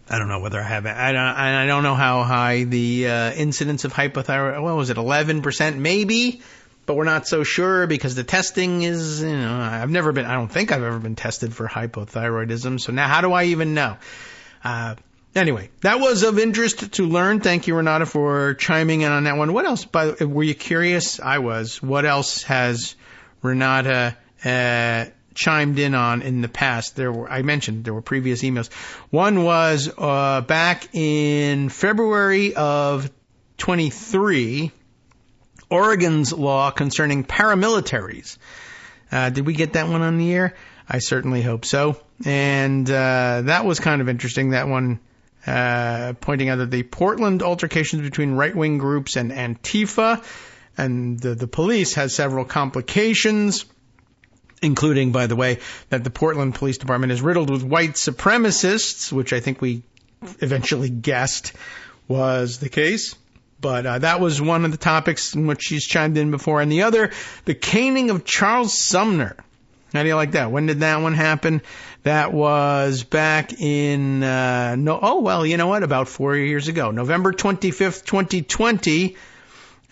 don't know whether I have it. I don't know how high the incidence of hypothyroid. What was it, 11%? Maybe, but we're not so sure because the testing is. I don't think I've ever been tested for hypothyroidism. So now, how do I even know? Anyway, that was of interest to learn. Thank you, Renata, for chiming in on that one. What else? Were you curious? I was. What else has Renata chimed in on in the past? I mentioned there were previous emails. One was back in February of 23, Oregon's law concerning paramilitaries. Did we get that one on the air? I certainly hope so. And that was kind of interesting, that one. Pointing out that the Portland altercations between right-wing groups and Antifa and the police has several complications, including, by the way, that the Portland Police Department is riddled with white supremacists, which I think we eventually guessed was the case. But that was one of the topics in which she's chimed in before. And the other, the caning of Charles Sumner. How do you like that? When did that one happen? That was back in, about 4 years ago. November 25th, 2020.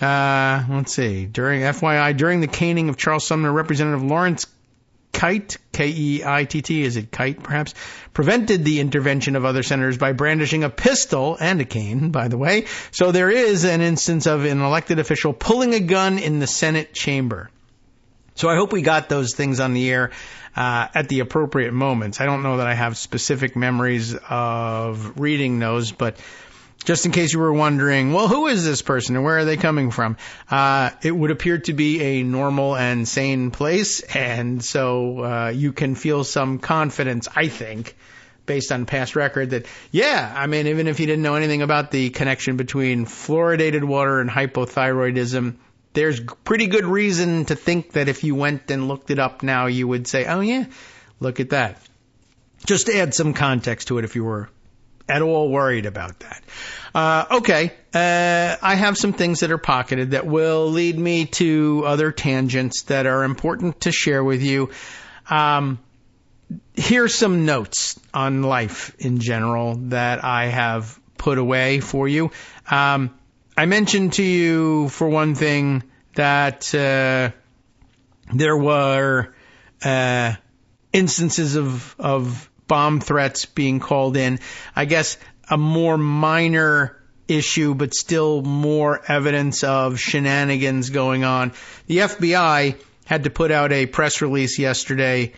Let's see. During the caning of Charles Sumner, Representative Lawrence Keitt, K-E-I-T-T, is it Keitt perhaps, prevented the intervention of other senators by brandishing a pistol and a cane, by the way. So there is an instance of an elected official pulling a gun in the Senate chamber. So I hope we got those things on the air at the appropriate moments. I don't know that I have specific memories of reading those, but just in case you were wondering, well, who is this person and where are they coming from? It would appear to be a normal and sane place, and so you can feel some confidence, I think, based on past record that, yeah, I mean, even if you didn't know anything about the connection between fluoridated water and hypothyroidism, there's pretty good reason to think that if you went and looked it up now, you would say, oh, yeah, look at that. Just to add some context to it if you were at all worried about that. Okay, I have some things that are pocketed that will lead me to other tangents that are important to share with you. Here's some notes on life in general that I have put away for you. I mentioned to you, for one thing, that there were instances of bomb threats being called in. I guess a more minor issue, but still more evidence of shenanigans going on. The FBI had to put out a press release yesterday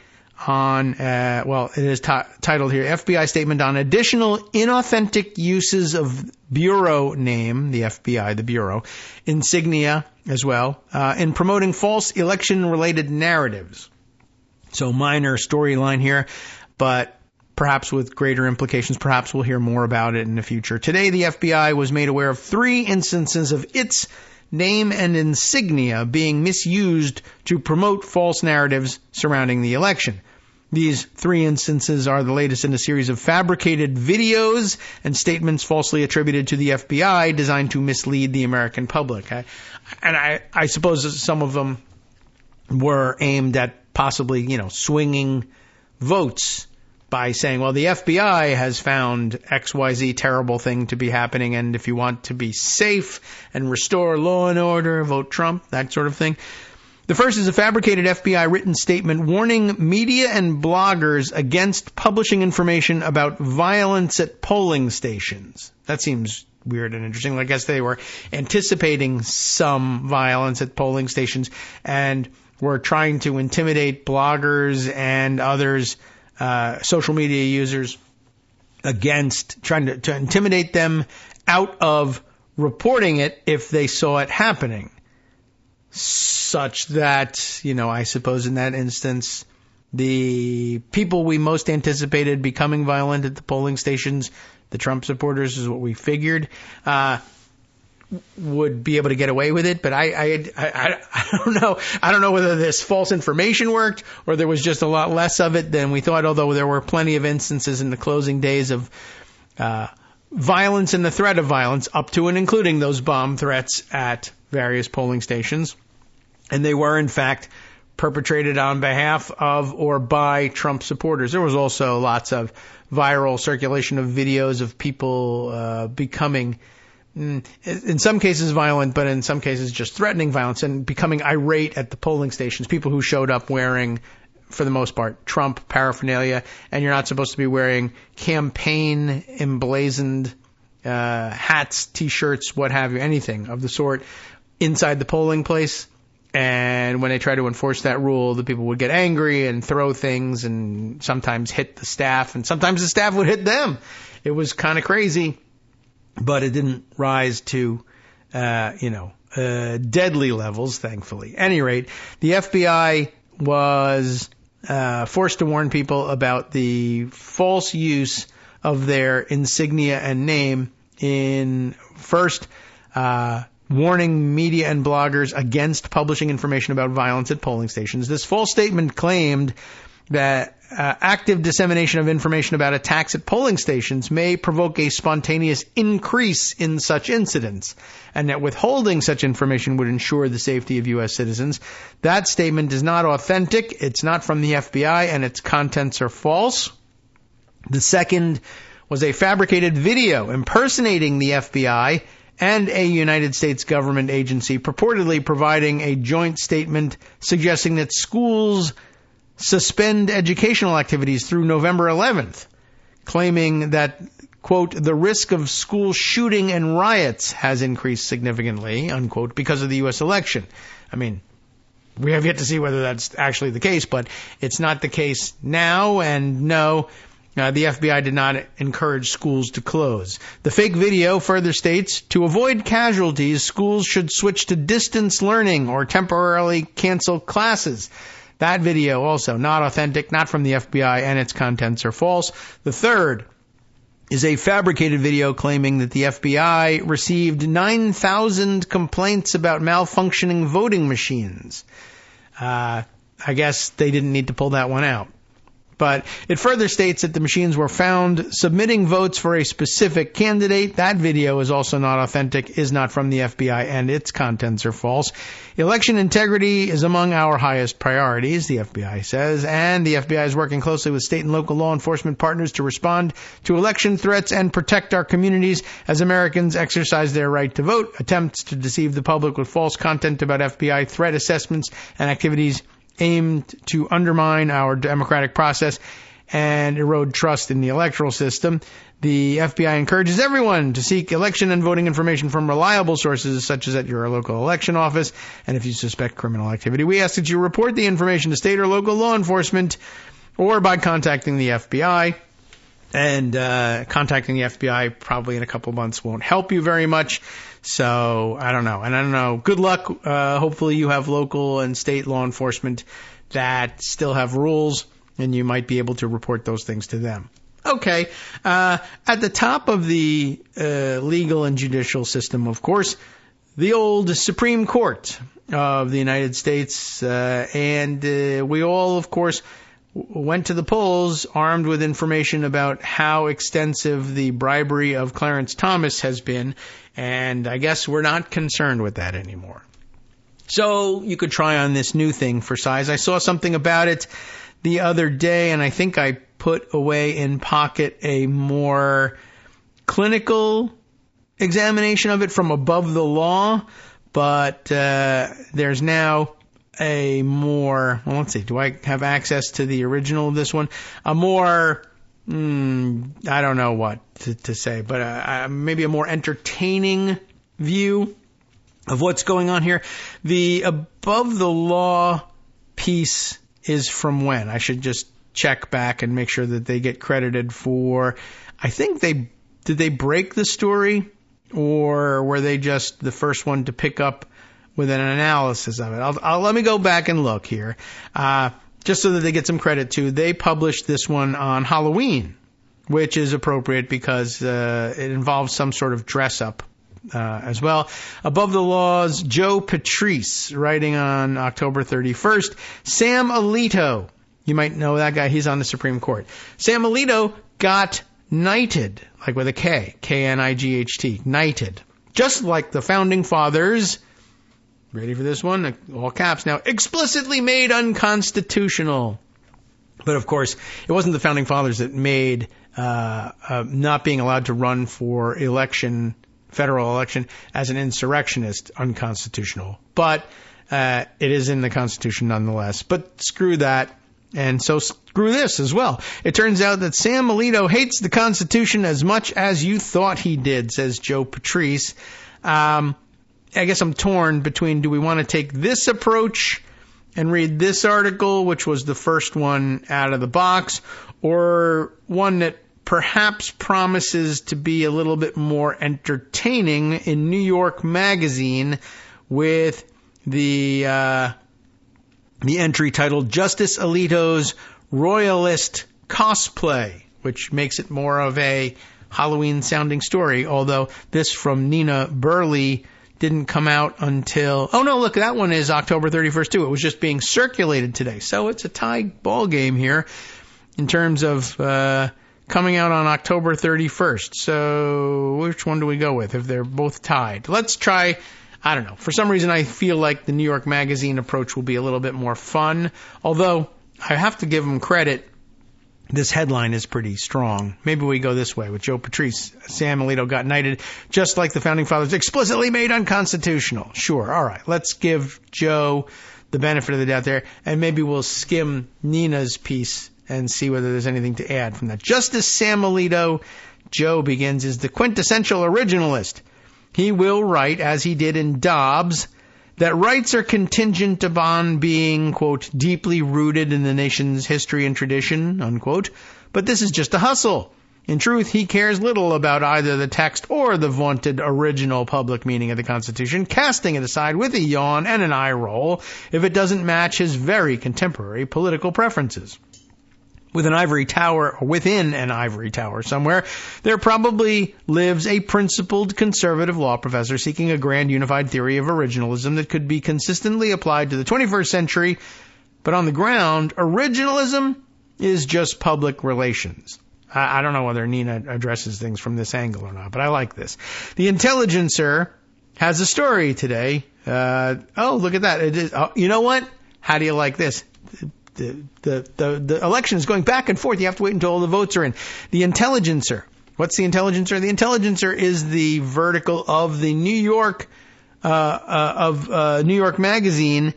on, it is titled here, FBI statement on additional inauthentic uses of bureau name, the FBI, the bureau, insignia as well, in promoting false election-related narratives. So minor storyline here, but perhaps with greater implications. Perhaps we'll hear more about it in the future. Today, the FBI was made aware of 3 instances of its name and insignia being misused to promote false narratives surrounding the election. These 3 instances are the latest in a series of fabricated videos and statements falsely attributed to the FBI designed to mislead the American public. I suppose some of them were aimed at possibly, swinging votes by saying, well, the FBI has found XYZ terrible thing to be happening, and if you want to be safe and restore law and order, vote Trump, that sort of thing. The first is a fabricated FBI written statement warning media and bloggers against publishing information about violence at polling stations. That seems weird and interesting. I guess they were anticipating some violence at polling stations and were trying to intimidate bloggers and others, social media users, against trying to intimidate them out of reporting it if they saw it happening. Such that, I suppose in that instance, the people we most anticipated becoming violent at the polling stations, the Trump supporters, is what we figured, would be able to get away with it. But I don't know. I don't know whether this false information worked or there was just a lot less of it than we thought, although there were plenty of instances in the closing days of violence and the threat of violence, up to and including those bomb threats at various polling stations. And they were, in fact, perpetrated on behalf of or by Trump supporters. There was also lots of viral circulation of videos of people becoming, in some cases violent, but in some cases just threatening violence and becoming irate at the polling stations. People who showed up wearing, for the most part, Trump paraphernalia, and you're not supposed to be wearing campaign emblazoned hats, T-shirts, what have you, anything of the sort inside the polling place. And when they try to enforce that rule, the people would get angry and throw things and sometimes hit the staff, and sometimes the staff would hit them. It was kind of crazy, but it didn't rise to, deadly levels, thankfully. At any rate, the FBI was forced to warn people about the false use of their insignia and name in first warning media and bloggers against publishing information about violence at polling stations. This false statement claimed that active dissemination of information about attacks at polling stations may provoke a spontaneous increase in such incidents, and that withholding such information would ensure the safety of U.S. citizens. That statement is not authentic. It's not from the FBI, and its contents are false. The second was a fabricated video impersonating the FBI and a United States government agency, purportedly providing a joint statement suggesting that schools suspend educational activities through November 11th, claiming that, quote, the risk of school shooting and riots has increased significantly, unquote, because of the U.S. election. I mean, we have yet to see whether that's actually the case, but it's not the case now, and no, the FBI did not encourage schools to close. The fake video further states, to avoid casualties, schools should switch to distance learning or temporarily cancel classes. That video also not authentic, not from the FBI, and its contents are false. The third is a fabricated video claiming that the FBI received 9,000 complaints about malfunctioning voting machines. I guess they didn't need to pull that one out. But it further states that the machines were found submitting votes for a specific candidate. That video is also not authentic, is not from the FBI, and its contents are false. Election integrity is among our highest priorities, the FBI says, and the FBI is working closely with state and local law enforcement partners to respond to election threats and protect our communities as Americans exercise their right to vote. Attempts to deceive the public with false content about FBI threat assessments and activities aimed to undermine our democratic process and erode trust in the electoral system. The FBI encourages everyone to seek election and voting information from reliable sources, such as at your local election office. And if you suspect criminal activity, we ask that you report the information to state or local law enforcement or by contacting the FBI. And contacting the FBI probably in a couple months won't help you very much. So, I don't know. And I don't know. Good luck. Hopefully you have local and state law enforcement that still have rules, and you might be able to report those things to them. Okay. At the top of the legal and judicial system, of course, the old Supreme Court of the United States. And we all, of course, went to the polls armed with information about how extensive the bribery of Clarence Thomas has been, and I guess we're not concerned with that anymore. So you could try on this new thing for size. I saw something about it the other day, and I think I put away in pocket a more clinical examination of it from above the law, but there's now a more, well, let's see, do I have access to the original of this one? A more, I don't know what to say, but maybe a more entertaining view of what's going on here. The above the law piece is from when? I should just check back and make sure that they get credited for, I think did they break the story, or were they just the first one to pick up with an analysis of it? I'll let me go back and look here, just so that they get some credit too. They published this one on Halloween, which is appropriate because it involves some sort of dress up as well. Above the Law's Joe Patrice, writing on October 31st, Sam Alito, you might know that guy, he's on the Supreme Court. Sam Alito got knighted, like with a K, K-N-I-G-H-T, knighted. Just like the Founding Fathers, ready for this one? All caps now. Explicitly made unconstitutional. But of course, it wasn't the Founding Fathers that made not being allowed to run for federal election as an insurrectionist unconstitutional. But it is in the Constitution nonetheless. But screw that. And so screw this as well. It turns out that Sam Alito hates the Constitution as much as you thought he did, says Joe Patrice. I guess I'm torn between, do we want to take this approach and read this article, which was the first one out of the box, or one that perhaps promises to be a little bit more entertaining in New York Magazine with the entry titled Justice Alito's Royalist Cosplay, which makes it more of a Halloween-sounding story, although this from Nina Burley didn't come out until, oh no, look, that one is October 31st too. It was just being circulated today. So it's a tie ball game here in terms of coming out on October 31st. So which one do we go with if they're both tied? Let's try, I don't know. For some reason, I feel like the New York Magazine approach will be a little bit more fun. Although, I have to give them credit. This headline is pretty strong. Maybe we go this way with Joe Patrice. Sam Alito got knighted just like the Founding Fathers explicitly made unconstitutional. Sure. All right. Let's give Joe the benefit of the doubt there. And maybe we'll skim Nina's piece and see whether there's anything to add from that. Justice Sam Alito, Joe begins, is the quintessential originalist. He will write, as he did in Dobbs, that rights are contingent upon being, quote, deeply rooted in the nation's history and tradition, unquote. But this is just a hustle. In truth, he cares little about either the text or the vaunted original public meaning of the Constitution, casting it aside with a yawn and an eye roll if it doesn't match his very contemporary political preferences. Within an ivory tower somewhere, there probably lives a principled conservative law professor seeking a grand unified theory of originalism that could be consistently applied to the 21st century, but on the ground, originalism is just public relations. I don't know whether Nina addresses things from this angle or not, but I like this. The Intelligencer has a story today. Look at that. It is, you know what? How do you like this? The election is going back and forth. You have to wait until all the votes are in. The Intelligencer. What's the Intelligencer? The Intelligencer is the vertical of the New York Magazine,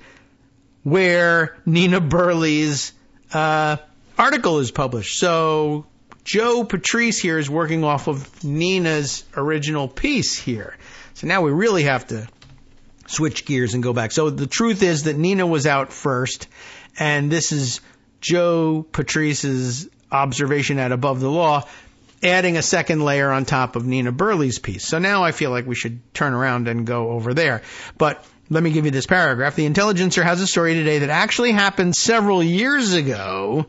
where Nina Burley's article is published. So Joe Patrice here is working off of Nina's original piece here. So now we really have to switch gears and go back. So the truth is that Nina was out first, and this is Joe Patrice's observation at Above the Law, adding a second layer on top of Nina Burley's piece. So now I feel like we should turn around and go over there. But let me give you this paragraph. The Intelligencer has a story today that actually happened several years ago,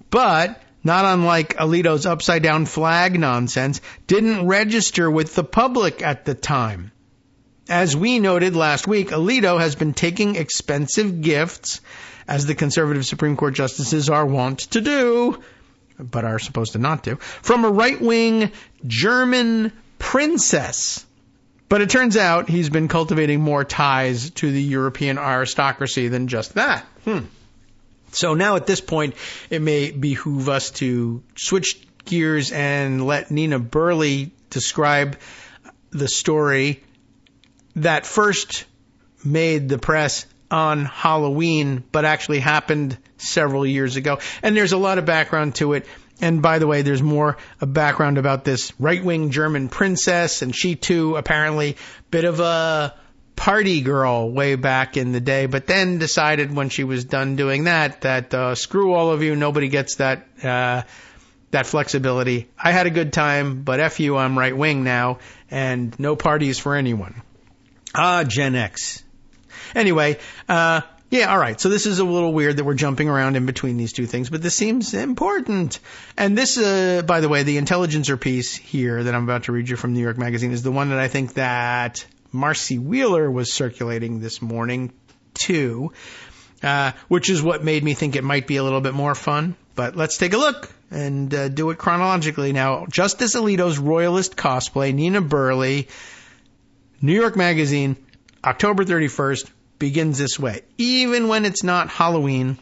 but not unlike Alito's upside-down flag nonsense, didn't register with the public at the time. As we noted last week, Alito has been taking expensive gifts, as the conservative Supreme Court justices are wont to do, but are supposed to not do, from a right-wing German princess. But it turns out he's been cultivating more ties to the European aristocracy than just that. So now at this point, it may behoove us to switch gears and let Nina Burley describe the story that first made the press on Halloween, but actually happened several years ago. And there's a lot of background to it. And by the way, there's more a background about this right-wing German princess, and she too apparently bit of a party girl way back in the day, but then decided when she was done doing that screw all of you, nobody gets that flexibility. I had a good time, but F you, I'm right-wing now, and no parties for anyone. Gen X. Anyway, all right. So this is a little weird that we're jumping around in between these two things, but this seems important. And this, by the way, the Intelligencer piece here that I'm about to read you from New York Magazine is the one that I think that Marcy Wheeler was circulating this morning too, which is what made me think it might be a little bit more fun. But let's take a look and do it chronologically. Now, Justice Alito's royalist cosplay, Nina Burley, New York Magazine, October 31st, begins this way. Even when it's not Halloween,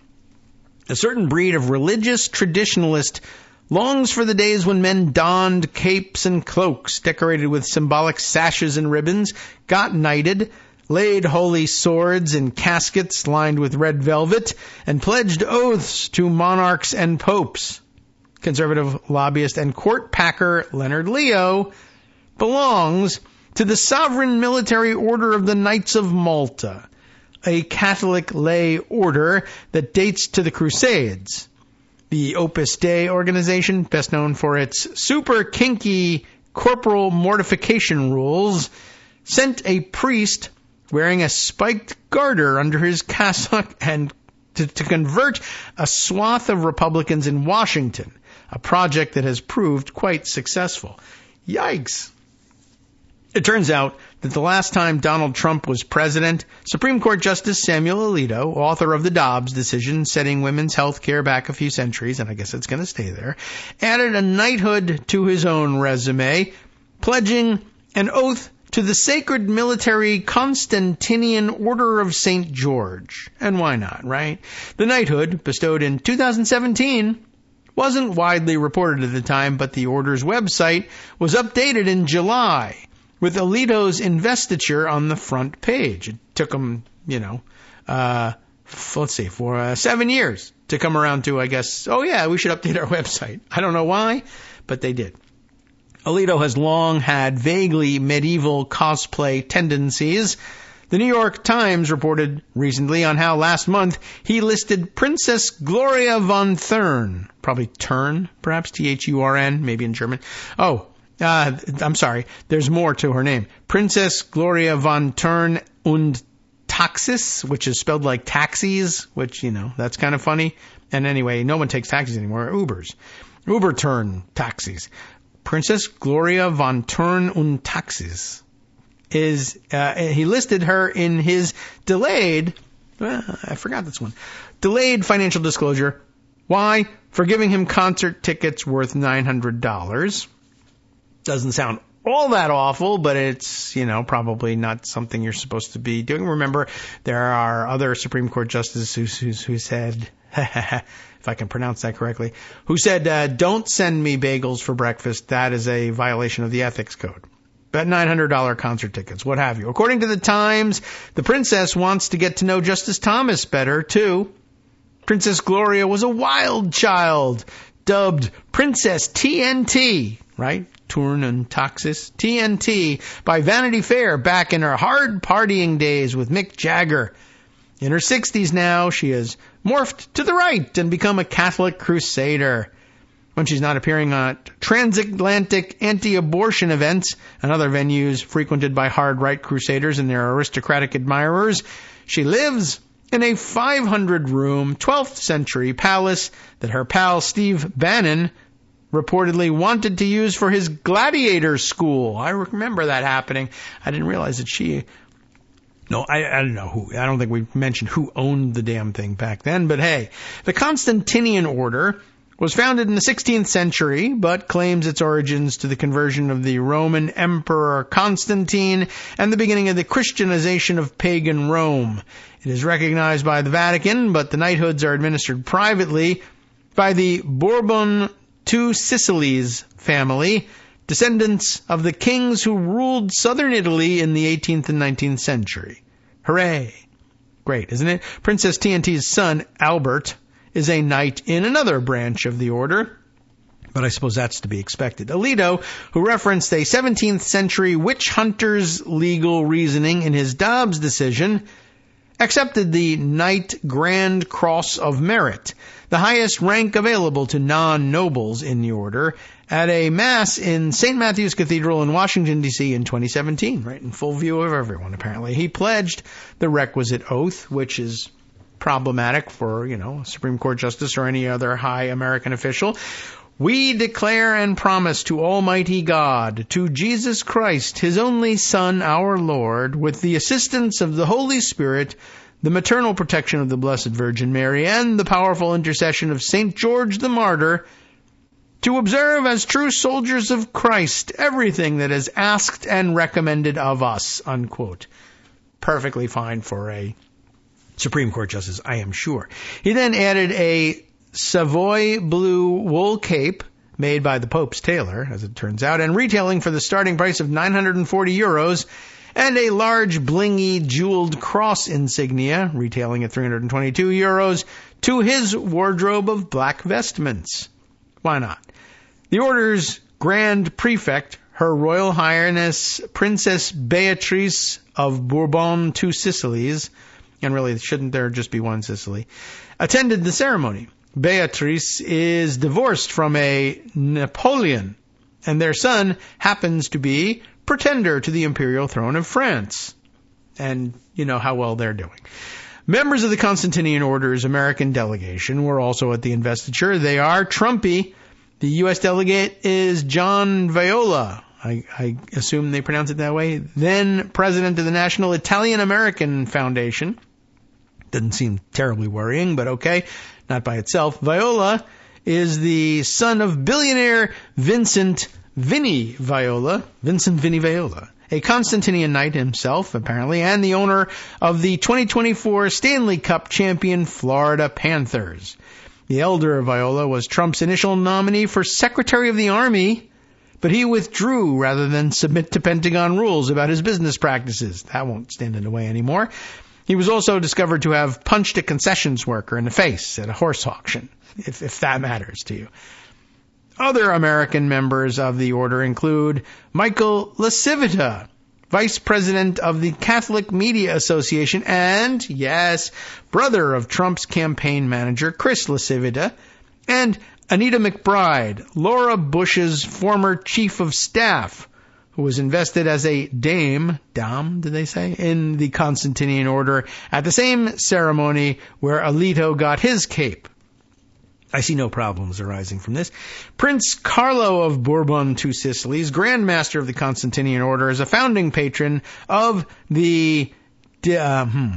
a certain breed of religious traditionalist longs for the days when men donned capes and cloaks decorated with symbolic sashes and ribbons, got knighted, laid holy swords in caskets lined with red velvet, and pledged oaths to monarchs and popes. Conservative lobbyist and court packer Leonard Leo belongs to the Sovereign Military Order of the Knights of Malta, a Catholic lay order that dates to the Crusades. The Opus Dei organization, best known for its super kinky corporal mortification rules, sent a priest wearing a spiked garter under his cassock and to convert a swath of Republicans in Washington, a project that has proved quite successful. Yikes. It turns out that the last time Donald Trump was president, Supreme Court Justice Samuel Alito, author of the Dobbs decision setting women's health care back a few centuries, and I guess it's going to stay there, added a knighthood to his own resume, pledging an oath to the Sacred Military Constantinian Order of St. George. And why not, right? The knighthood, bestowed in 2017, wasn't widely reported at the time, but the order's website was updated in July, with Alito's investiture on the front page. It took him, for 7 years to come around to, I guess, we should update our website. I don't know why, but they did. Alito has long had vaguely medieval cosplay tendencies. The New York Times reported recently on how last month he listed Princess Gloria von Thurn, probably Turn, perhaps, Thurn, maybe in German. I'm sorry, there's more to her name. Princess Gloria von Thurn und Taxis, which is spelled like taxis, which, that's kind of funny. And anyway, no one takes taxis anymore, Ubers. Uber Turn taxis. Princess Gloria von Thurn und Taxis. He listed her in his delayed financial disclosure. Why? For giving him concert tickets worth $900. Doesn't sound all that awful, but it's, probably not something you're supposed to be doing. Remember, there are other Supreme Court justices who said, if I can pronounce that correctly, who said, don't send me bagels for breakfast. That is a violation of the ethics code. But $900 concert tickets, what have you. According to the Times, the princess wants to get to know Justice Thomas better, too. Princess Gloria was a wild child, dubbed Princess TNT, right? Turn and Taxis, TNT, by Vanity Fair back in her hard partying days with Mick Jagger. In her 60s now, she has morphed to the right and become a Catholic crusader. When she's not appearing at transatlantic anti-abortion events and other venues frequented by hard right crusaders and their aristocratic admirers, she lives in a 500-room, 12th century palace that her pal Steve Bannon reportedly wanted to use for his gladiator school. I remember that happening. I didn't realize that she... No, I don't know who. I don't think we mentioned who owned the damn thing back then. But hey, the Constantinian order was founded in the 16th century, but claims its origins to the conversion of the Roman Emperor Constantine and the beginning of the Christianization of pagan Rome. It is recognized by the Vatican, but the knighthoods are administered privately by the Bourbon Two Sicilies family, descendants of the kings who ruled southern Italy in the 18th and 19th century. Hooray! Great, isn't it? Princess TNT's son, Albert, is a knight in another branch of the order, but I suppose that's to be expected. Alito, who referenced a 17th century witch hunter's legal reasoning in his Dobbs decision, accepted the Knight Grand Cross of Merit, the highest rank available to non-nobles in the order, at a mass in St. Matthew's Cathedral in Washington, D.C. in 2017, right in full view of everyone, apparently. He pledged the requisite oath, which is problematic for, a Supreme Court justice or any other high American official. We declare and promise to Almighty God, to Jesus Christ, His only Son, our Lord, with the assistance of the Holy Spirit, the maternal protection of the Blessed Virgin Mary, and the powerful intercession of St. George the Martyr, to observe as true soldiers of Christ everything that is asked and recommended of us, unquote. Perfectly fine for a Supreme Court justice, I am sure. He then added a Savoy blue wool cape made by the Pope's tailor, as it turns out, and retailing for the starting price of €940, and a large blingy jeweled cross insignia, retailing at €322, to his wardrobe of black vestments. Why not? The order's Grand Prefect, Her Royal Highness Princess Beatrice of Bourbon Two Sicilies, and really, shouldn't there just be one Sicily, attended the ceremony. Beatrice is divorced from a Napoleon, and their son happens to be pretender to the imperial throne of France. And you know how well they're doing. Members of the Constantinian Order's American delegation were also at the investiture. They are Trumpy. The U.S. delegate is John Viola. I assume they pronounce it that way. Then president of the National Italian-American Foundation. Doesn't seem terribly worrying, but okay. Not by itself. Viola is the son of billionaire Vincent Vinny Viola, a Constantinian knight himself, apparently, and the owner of the 2024 Stanley Cup champion Florida Panthers. The elder Viola was Trump's initial nominee for Secretary of the Army, but he withdrew rather than submit to Pentagon rules about his business practices. That won't stand in the way anymore. He was also discovered to have punched a concessions worker in the face at a horse auction, if that matters to you. Other American members of the order include Michael LaCivita, vice president of the Catholic Media Association, and, yes, brother of Trump's campaign manager, Chris Lasivita, and Anita McBride, Laura Bush's former chief of staff, who was invested as a dame, did they say, in the Constantinian order at the same ceremony where Alito got his cape. I see no problems arising from this. Prince Carlo of Bourbon Two Sicilies, Grand Master of the Constantinian Order, is a founding patron of the Dignitatis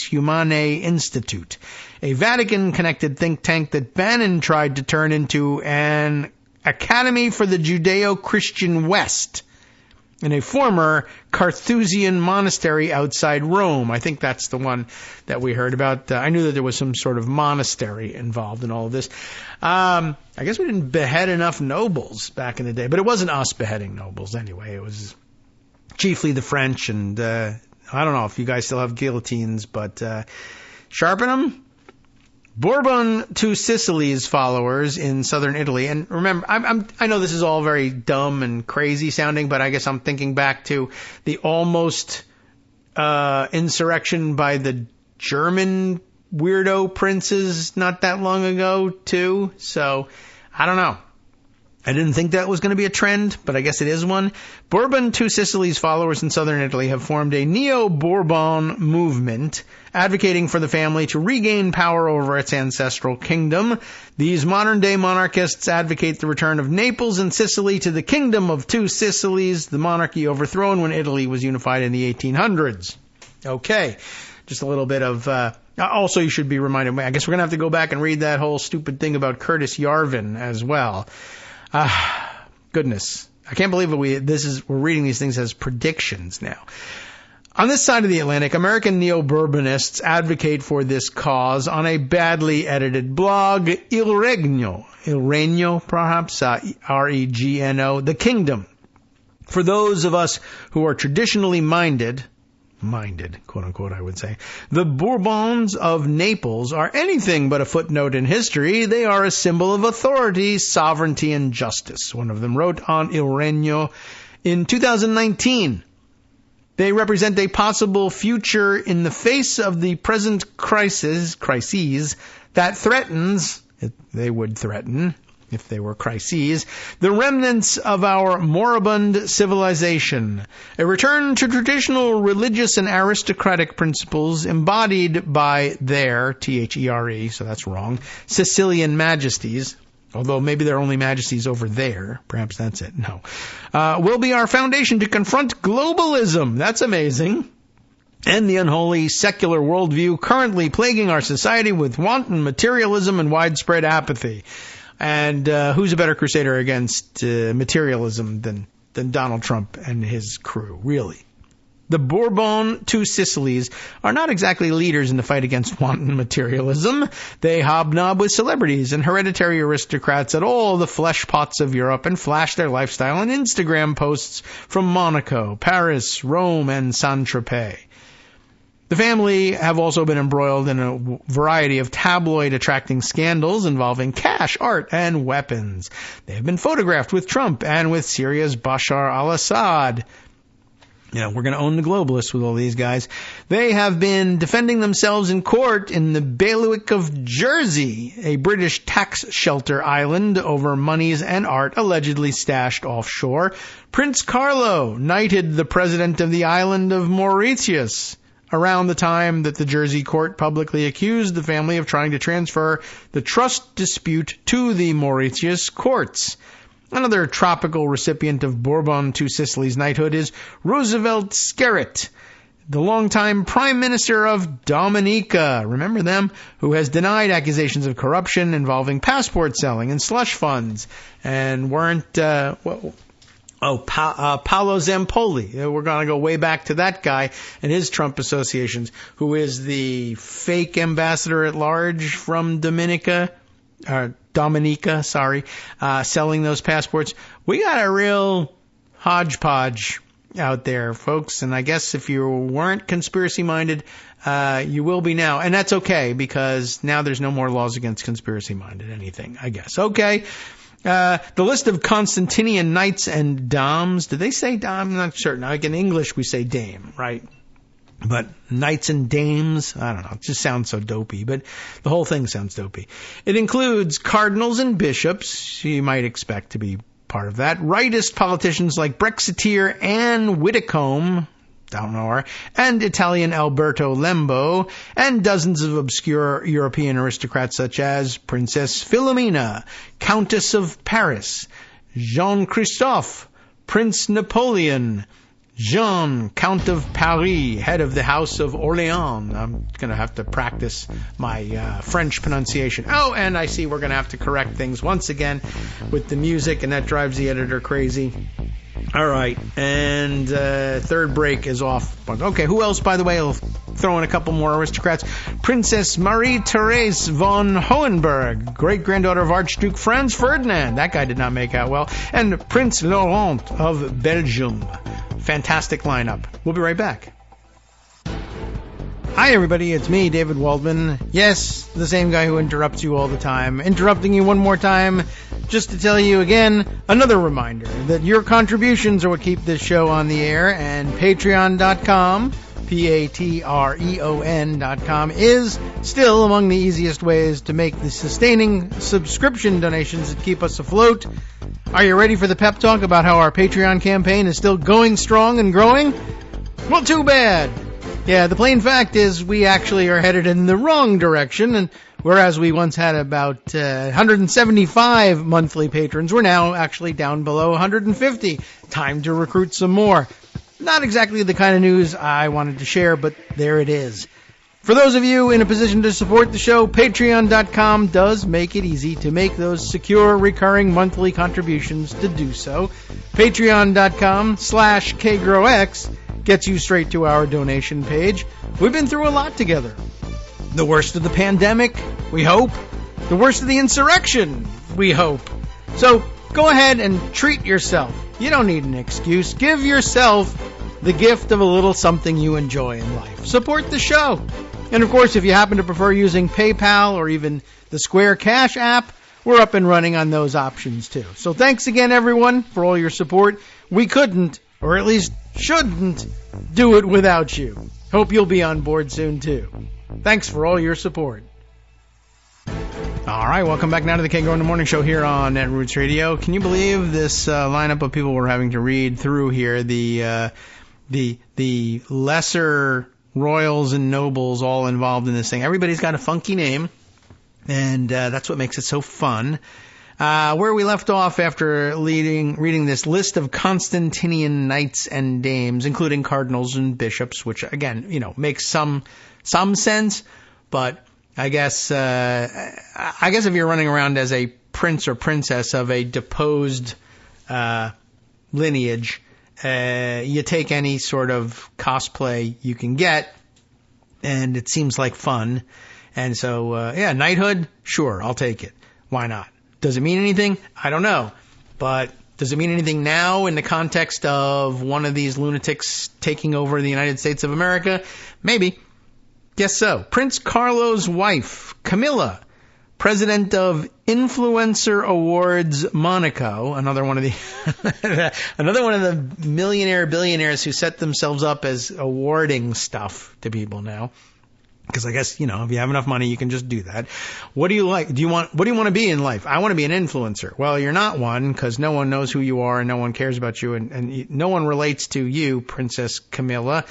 Humanae Institute, a Vatican-connected think tank that Bannon tried to turn into an academy for the Judeo-Christian West in a former Carthusian monastery outside Rome. I think that's the one that we heard about. I knew that there was some sort of monastery involved in all of this. I guess we didn't behead enough nobles back in the day, but it wasn't us beheading nobles anyway. It was chiefly the French, and I don't know if you guys still have guillotines, but sharpen them. Bourbon Two Sicilies followers in southern Italy, and remember, I know this is all very dumb and crazy sounding, but I guess I'm thinking back to the almost insurrection by the German weirdo princes not that long ago, too. So, I don't know. I didn't think that was going to be a trend, but I guess it is one. Bourbon Two Sicilies followers in southern Italy have formed a neo-Bourbon movement advocating for the family to regain power over its ancestral kingdom. These modern-day monarchists advocate the return of Naples and Sicily to the Kingdom of Two Sicilies, the monarchy overthrown when Italy was unified in the 1800s. Okay, just a little bit of... also, you should be reminded, I guess we're going to have to go back and read that whole stupid thing about Curtis Yarvin as well. Goodness. I can't believe we're reading these things as predictions now. On this side of the Atlantic, American neo-Bourbonists advocate for this cause on a badly edited blog, Il Regno, perhaps, R-E-G-N-O, The Kingdom. For those of us who are traditionally minded, quote unquote, I would say, the Bourbons of Naples are anything but a footnote in history. They are a symbol of authority, sovereignty, and justice. One of them wrote on Il Regno in 2019. They represent a possible future in the face of the present crises that threatens, they would threaten, if they were crises, the remnants of our moribund civilization. A return to traditional religious and aristocratic principles embodied by their, T-H-E-R-E, so that's wrong, Sicilian majesties, although maybe they're only majesties over there. Perhaps that's it. No. Will be our foundation to confront globalism. That's amazing. And the unholy secular worldview currently plaguing our society with wanton materialism and widespread apathy. And who's a better crusader against materialism than Donald Trump and his crew, really? The Bourbon Two Sicilies are not exactly leaders in the fight against wanton materialism. They hobnob with celebrities and hereditary aristocrats at all the flesh pots of Europe and flash their lifestyle in Instagram posts from Monaco, Paris, Rome, and Saint-Tropez. The family have also been embroiled in a variety of tabloid-attracting scandals involving cash, art, and weapons. They have been photographed with Trump and with Syria's Bashar al-Assad. We're going to own the globalists with all these guys. They have been defending themselves in court in the bailiwick of Jersey, a British tax shelter island, over monies and art allegedly stashed offshore. Prince Carlo knighted the president of the island of Mauritius around the time that the Jersey court publicly accused the family of trying to transfer the trust dispute to the Mauritius courts. Another tropical recipient of Bourbon Two Sicilies knighthood is Roosevelt Skerritt, the longtime Prime Minister of Dominica, remember them, who has denied accusations of corruption involving passport selling and slush funds, and weren't... Paolo Zampoli. We're going to go way back to that guy and his Trump associations, who is the fake ambassador at large from Dominica, selling those passports. We got a real hodgepodge out there, folks, and I guess if you weren't conspiracy-minded, you will be now. And that's okay, because now there's no more laws against conspiracy-minded anything, I guess. Okay. The list of Constantinian knights and dames. Did they say dame? I'm not sure. Now, like in English, we say dame, right? But knights and dames, I don't know. It just sounds so dopey, but the whole thing sounds dopey. It includes cardinals and bishops. You might expect to be part of that. Rightist politicians like Brexiteer Anne Widdecombe, don't know her, and Italian Alberto Lembo, and dozens of obscure European aristocrats such as Princess Philomena, Countess of Paris, Jean-Christophe, Prince Napoleon, Jean, Count of Paris, head of the House of Orléans. I'm going to have to practice my French pronunciation. Oh, and I see we're going to have to correct things once again with the music, and that drives the editor crazy. All right, and third break is off. Okay, who else, by the way? I'll throw in a couple more aristocrats. Princess Marie-Therese von Hohenberg, great-granddaughter of Archduke Franz Ferdinand. That guy did not make out well. And Prince Laurent of Belgium. Fantastic lineup. We'll be right back. Hi, everybody. It's me, David Waldman. Yes, the same guy who interrupts you all the time. Interrupting you one more time just to tell you again, another reminder that your contributions are what keep this show on the air, and Patreon.com, Patreon.com, is still among the easiest ways to make the sustaining subscription donations that keep us afloat. Are you ready for the pep talk about how our Patreon campaign is still going strong and growing? Well, too bad. Yeah, the plain fact is we actually are headed in the wrong direction, and whereas we once had about 175 monthly patrons, we're now actually down below 150. Time to recruit some more. Not exactly the kind of news I wanted to share, but there it is. For those of you in a position to support the show, Patreon.com does make it easy to make those secure, recurring monthly contributions to do so. Patreon.com/KagroX gets you straight to our donation page. We've been through a lot together. The worst of the pandemic, we hope. The worst of the insurrection, we hope. So go ahead and treat yourself. You don't need an excuse. Give yourself the gift of a little something you enjoy in life. Support the show. And of course, if you happen to prefer using PayPal or even the Square Cash app, we're up and running on those options too. So thanks again, everyone, for all your support. We couldn't, or at least shouldn't, do it without you. Hope you'll be on board soon too. Thanks for all your support. All right, welcome back now to the Kagro in the Morning Show here on Netroots Radio. Can you believe this lineup of people we're having to read through here? The lesser royals and nobles all involved in this thing. Everybody's got a funky name, and that's what makes it so fun. Where we left off after reading this list of Constantinian knights and dames, including cardinals and bishops, which again, makes some sense, but I guess if you're running around as a prince or princess of a deposed lineage, you take any sort of cosplay you can get, and it seems like fun. And so, knighthood, sure, I'll take it. Why not? Does it mean anything? I don't know. But does it mean anything now in the context of one of these lunatics taking over the United States of America? Maybe. Guess so. Prince Carlo's wife, Camilla, president of Influencer Awards Monaco, another one of the billionaires who set themselves up as awarding stuff to people now. Because I guess, if you have enough money, you can just do that. What do you like? What do you want to be in life? I want to be an influencer. Well, you're not one, because no one knows who you are and no one cares about you and no one relates to you, Princess Camilla.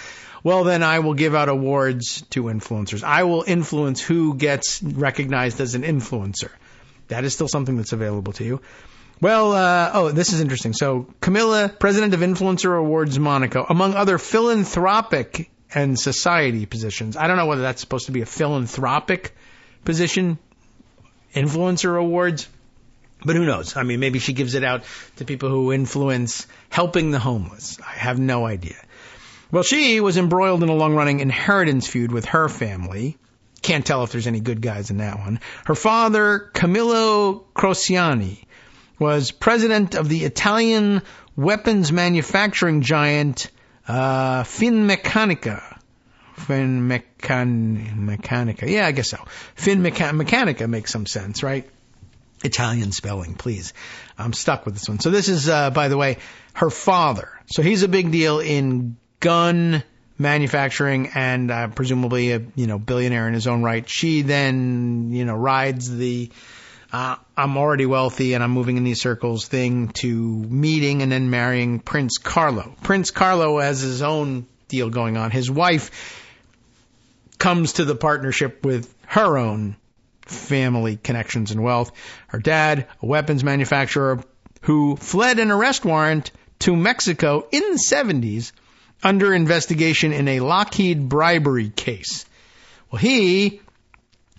Well, then I will give out awards to influencers. I will influence who gets recognized as an influencer. That is still something that's available to you. Well, this is interesting. So Camilla, president of Influencer Awards Monaco, among other philanthropic and society positions. I don't know whether that's supposed to be a philanthropic position, influencer awards, but who knows? I mean, maybe she gives it out to people who influence helping the homeless. I have no idea. Well, she was embroiled in a long-running inheritance feud with her family. Can't tell if there's any good guys in that one. Her father, Camillo Crociani, was president of the Italian weapons manufacturing giant Finmeccanica. Yeah, I guess so. Finmeccanica makes some sense, right? Italian spelling, please. I'm stuck with this one. So this is, by the way, her father. So he's a big deal in gun manufacturing and presumably a billionaire in his own right. She then rides the I'm already wealthy and I'm moving in these circles thing to meeting and then marrying Prince Carlo. Prince Carlo has his own deal going on. His wife comes to the partnership with her own family connections and wealth. Her dad, a weapons manufacturer who fled an arrest warrant to Mexico in the 70s under investigation in a Lockheed bribery case. Well, he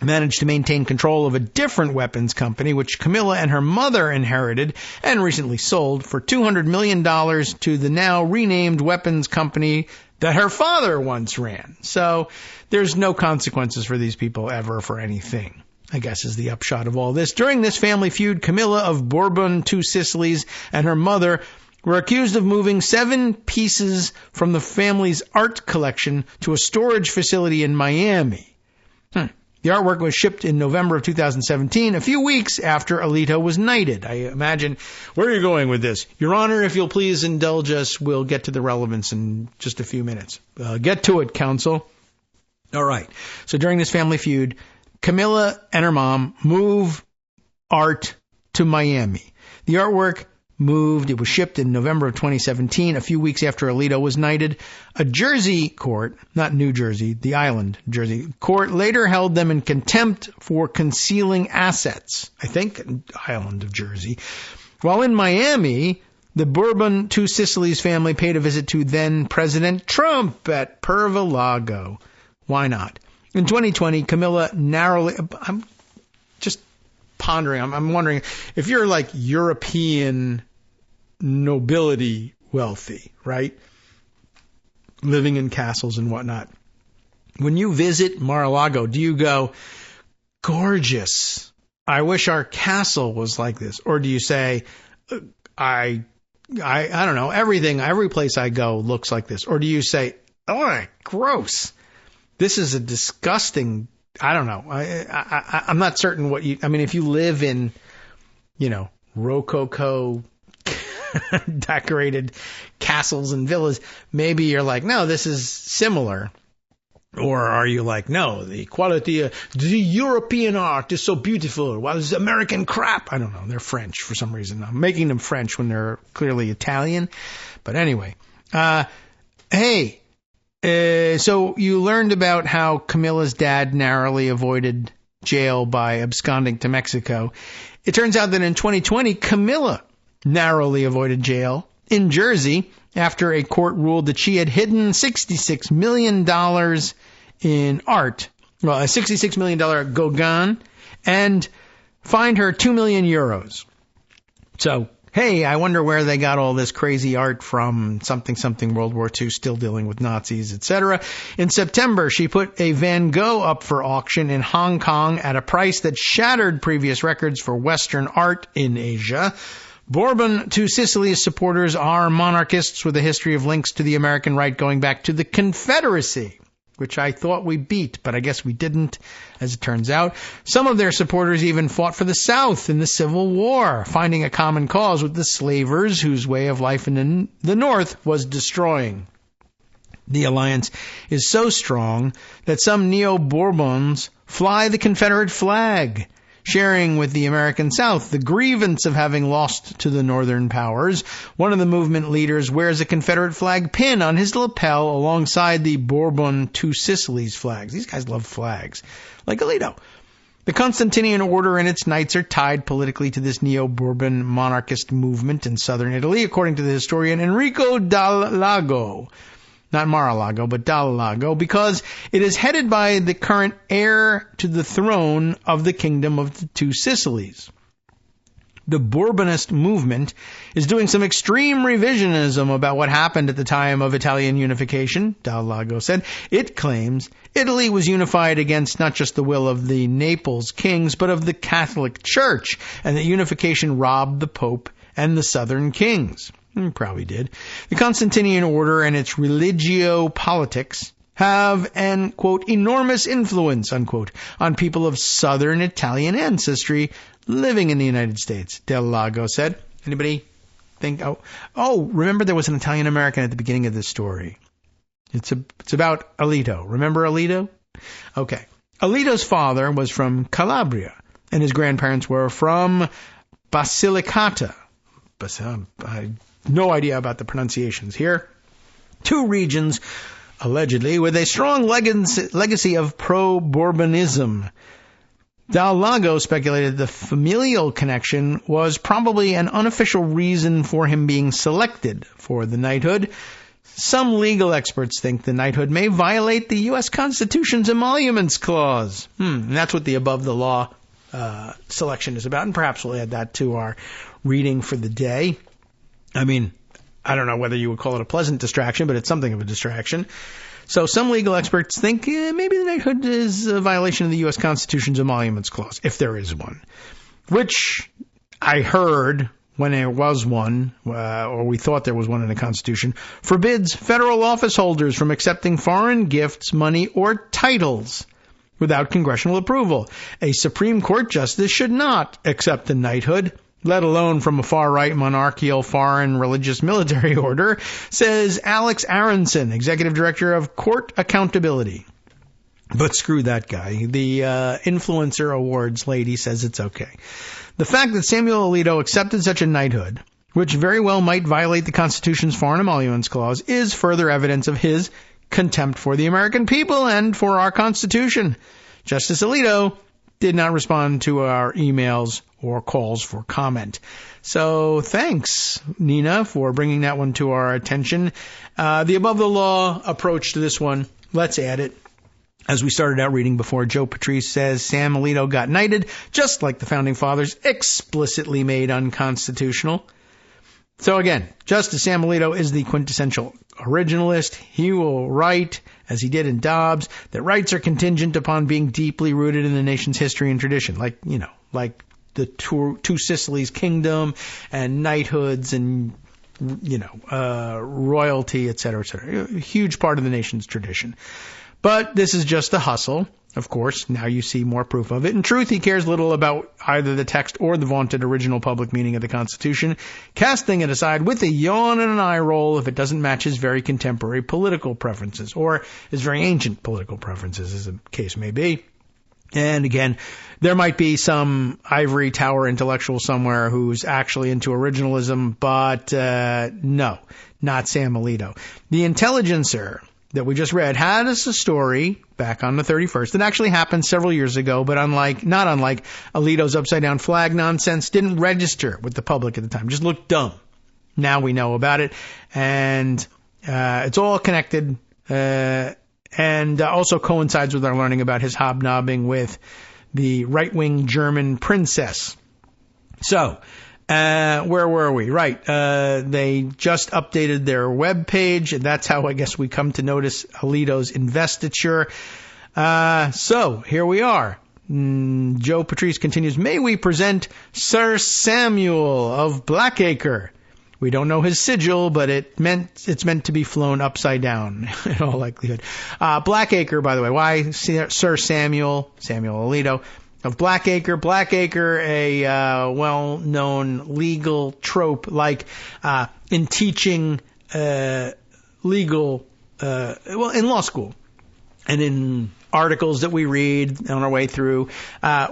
managed to maintain control of a different weapons company, which Camilla and her mother inherited and recently sold for $200 million to the now renamed weapons company that her father once ran. So there's no consequences for these people ever for anything, I guess, is the upshot of all this. During this family feud, Camilla of Bourbon, Two Sicilies, and her mother were accused of moving 7 pieces from the family's art collection to a storage facility in Miami. The artwork was shipped in November of 2017, a few weeks after Alito was knighted. I imagine, where are you going with this? Your Honor, if you'll please indulge us, we'll get to the relevance in just a few minutes. Get to it, counsel. All right. So during this family feud, Camilla and her mom move art to Miami. The artwork moved. It was shipped in November of 2017, a few weeks after Alito was knighted. A Jersey court, not New Jersey, the island, Jersey, court later held them in contempt for concealing assets. I think island of Jersey. While in Miami, the Bourbon Two Sicilies family paid a visit to then President Trump at Perva-Lago. Why not? In 2020, Camilla narrowly... I'm just pondering. I'm wondering if you're like European nobility wealthy, right? Living in castles and whatnot. When you visit Mar-a-Lago, do you go, gorgeous, I wish our castle was like this? Or do you say, I don't know, every place I go looks like this? Or do you say, oh, gross, this is a disgusting, I don't know. I'm not certain what you, I mean, if you live in, Rococo decorated castles and villas, maybe you're like, no, this is similar. Or are you like, no, the quality of the European art is so beautiful, while it's American crap? I don't know. They're French for some reason. I'm making them French when they're clearly Italian. But anyway, hey, so you learned about how Camilla's dad narrowly avoided jail by absconding to Mexico. It turns out that in 2020, Camilla narrowly avoided jail in Jersey after a court ruled that she had hidden $66 million in art, well, a $66 million Gauguin, and fined her 2 million euros. So, hey, I wonder where they got all this crazy art from, something World War II, still dealing with Nazis, etc. In September, she put a Van Gogh up for auction in Hong Kong at a price that shattered previous records for Western art in Asia. Bourbon Two Sicilies supporters are monarchists with a history of links to the American right going back to the Confederacy, which I thought we beat, but I guess we didn't, as it turns out. Some of their supporters even fought for the South in the Civil War, finding a common cause with the slavers whose way of life in the North was destroying. The alliance is so strong that some neo-Bourbons fly the Confederate flag, sharing with the American South the grievance of having lost to the Northern powers. One of the movement leaders wears a Confederate flag pin on his lapel alongside the Bourbon Two Sicilies flags. These guys love flags, like Alito. The Constantinian order and its knights are tied politically to this neo-Bourbon monarchist movement in southern Italy, according to the historian Enrico Dal Lago. Not Mar-a-Lago, but Dal Lago, because it is headed by the current heir to the throne of the Kingdom of the Two Sicilies. The Bourbonist movement is doing some extreme revisionism about what happened at the time of Italian unification, Dal Lago said. It claims Italy was unified against not just the will of the Naples kings, but of the Catholic Church, and that unification robbed the Pope and the southern kings. Probably did. The Constantinian order and its religio-politics have an, quote, enormous influence, unquote, on people of southern Italian ancestry living in the United States, Del Lago said. Anybody think? Oh, remember there was an Italian American at the beginning of this story. It's about Alito. Remember Alito? Okay. Alito's father was from Calabria, and his grandparents were from Basilicata. I have no idea about the pronunciations here. Two regions, allegedly, with a strong legacy of pro-Bourbonism. Del Lago speculated the familial connection was probably an unofficial reason for him being selected for the knighthood. Some legal experts think the knighthood may violate the U.S. Constitution's Emoluments Clause. And that's what the above the law selection is about, and perhaps we'll add that to our reading for the day. I mean, I don't know whether you would call it a pleasant distraction, but it's something of a distraction. So some legal experts think maybe the knighthood is a violation of the U.S. Constitution's Emoluments Clause, if there is one, which I heard when there was one, or we thought there was one in the Constitution, forbids federal office holders from accepting foreign gifts, money, or titles without congressional approval. A Supreme Court justice should not accept a knighthood, let alone from a far-right monarchical foreign religious military order, says Alex Aronson, executive director of Court Accountability. But screw that guy. The Influencer Awards lady says it's okay. The fact that Samuel Alito accepted such a knighthood, which very well might violate the Constitution's Foreign Emoluments Clause, is further evidence of his contempt for the American people and for our Constitution. Justice Alito did not respond to our emails or calls for comment. So thanks, Nina, for bringing that one to our attention. The above the law approach to this one, let's add it. As we started out reading before, Joe Patrice says Sam Alito got knighted, just like the Founding Fathers explicitly made unconstitutional. So again, Justice Sam Alito is the quintessential originalist. He will write, as he did in Dobbs, that rights are contingent upon being deeply rooted in the nation's history and tradition, like the two Sicilies kingdom and knighthoods and, royalty, et cetera, et cetera. A huge part of the nation's tradition. But this is just a hustle. Of course, now you see more proof of it. In truth, he cares little about either the text or the vaunted original public meaning of the Constitution, casting it aside with a yawn and an eye roll if it doesn't match his very contemporary political preferences, or his very ancient political preferences, as the case may be. And again, there might be some ivory tower intellectual somewhere who's actually into originalism, but no, not Sam Alito. The Intelligencer that we just read had us a story back on the 31st that actually happened several years ago, but not unlike Alito's upside-down flag nonsense, didn't register with the public at the time, just looked dumb. Now we know about it, and it's all connected, and also coincides with our learning about his hobnobbing with the right-wing German princess. So, where were we? Right. They just updated their webpage, and that's how I guess we come to notice Alito's investiture. So here we are. Joe Patrice continues, may we present Sir Samuel of Blackacre. We don't know his sigil, but it's meant to be flown upside down in all likelihood. Blackacre, by the way. Why Sir Samuel Alito of Blackacre? Blackacre, a well-known legal trope, like in teaching legal, in law school and in articles that we read on our way through.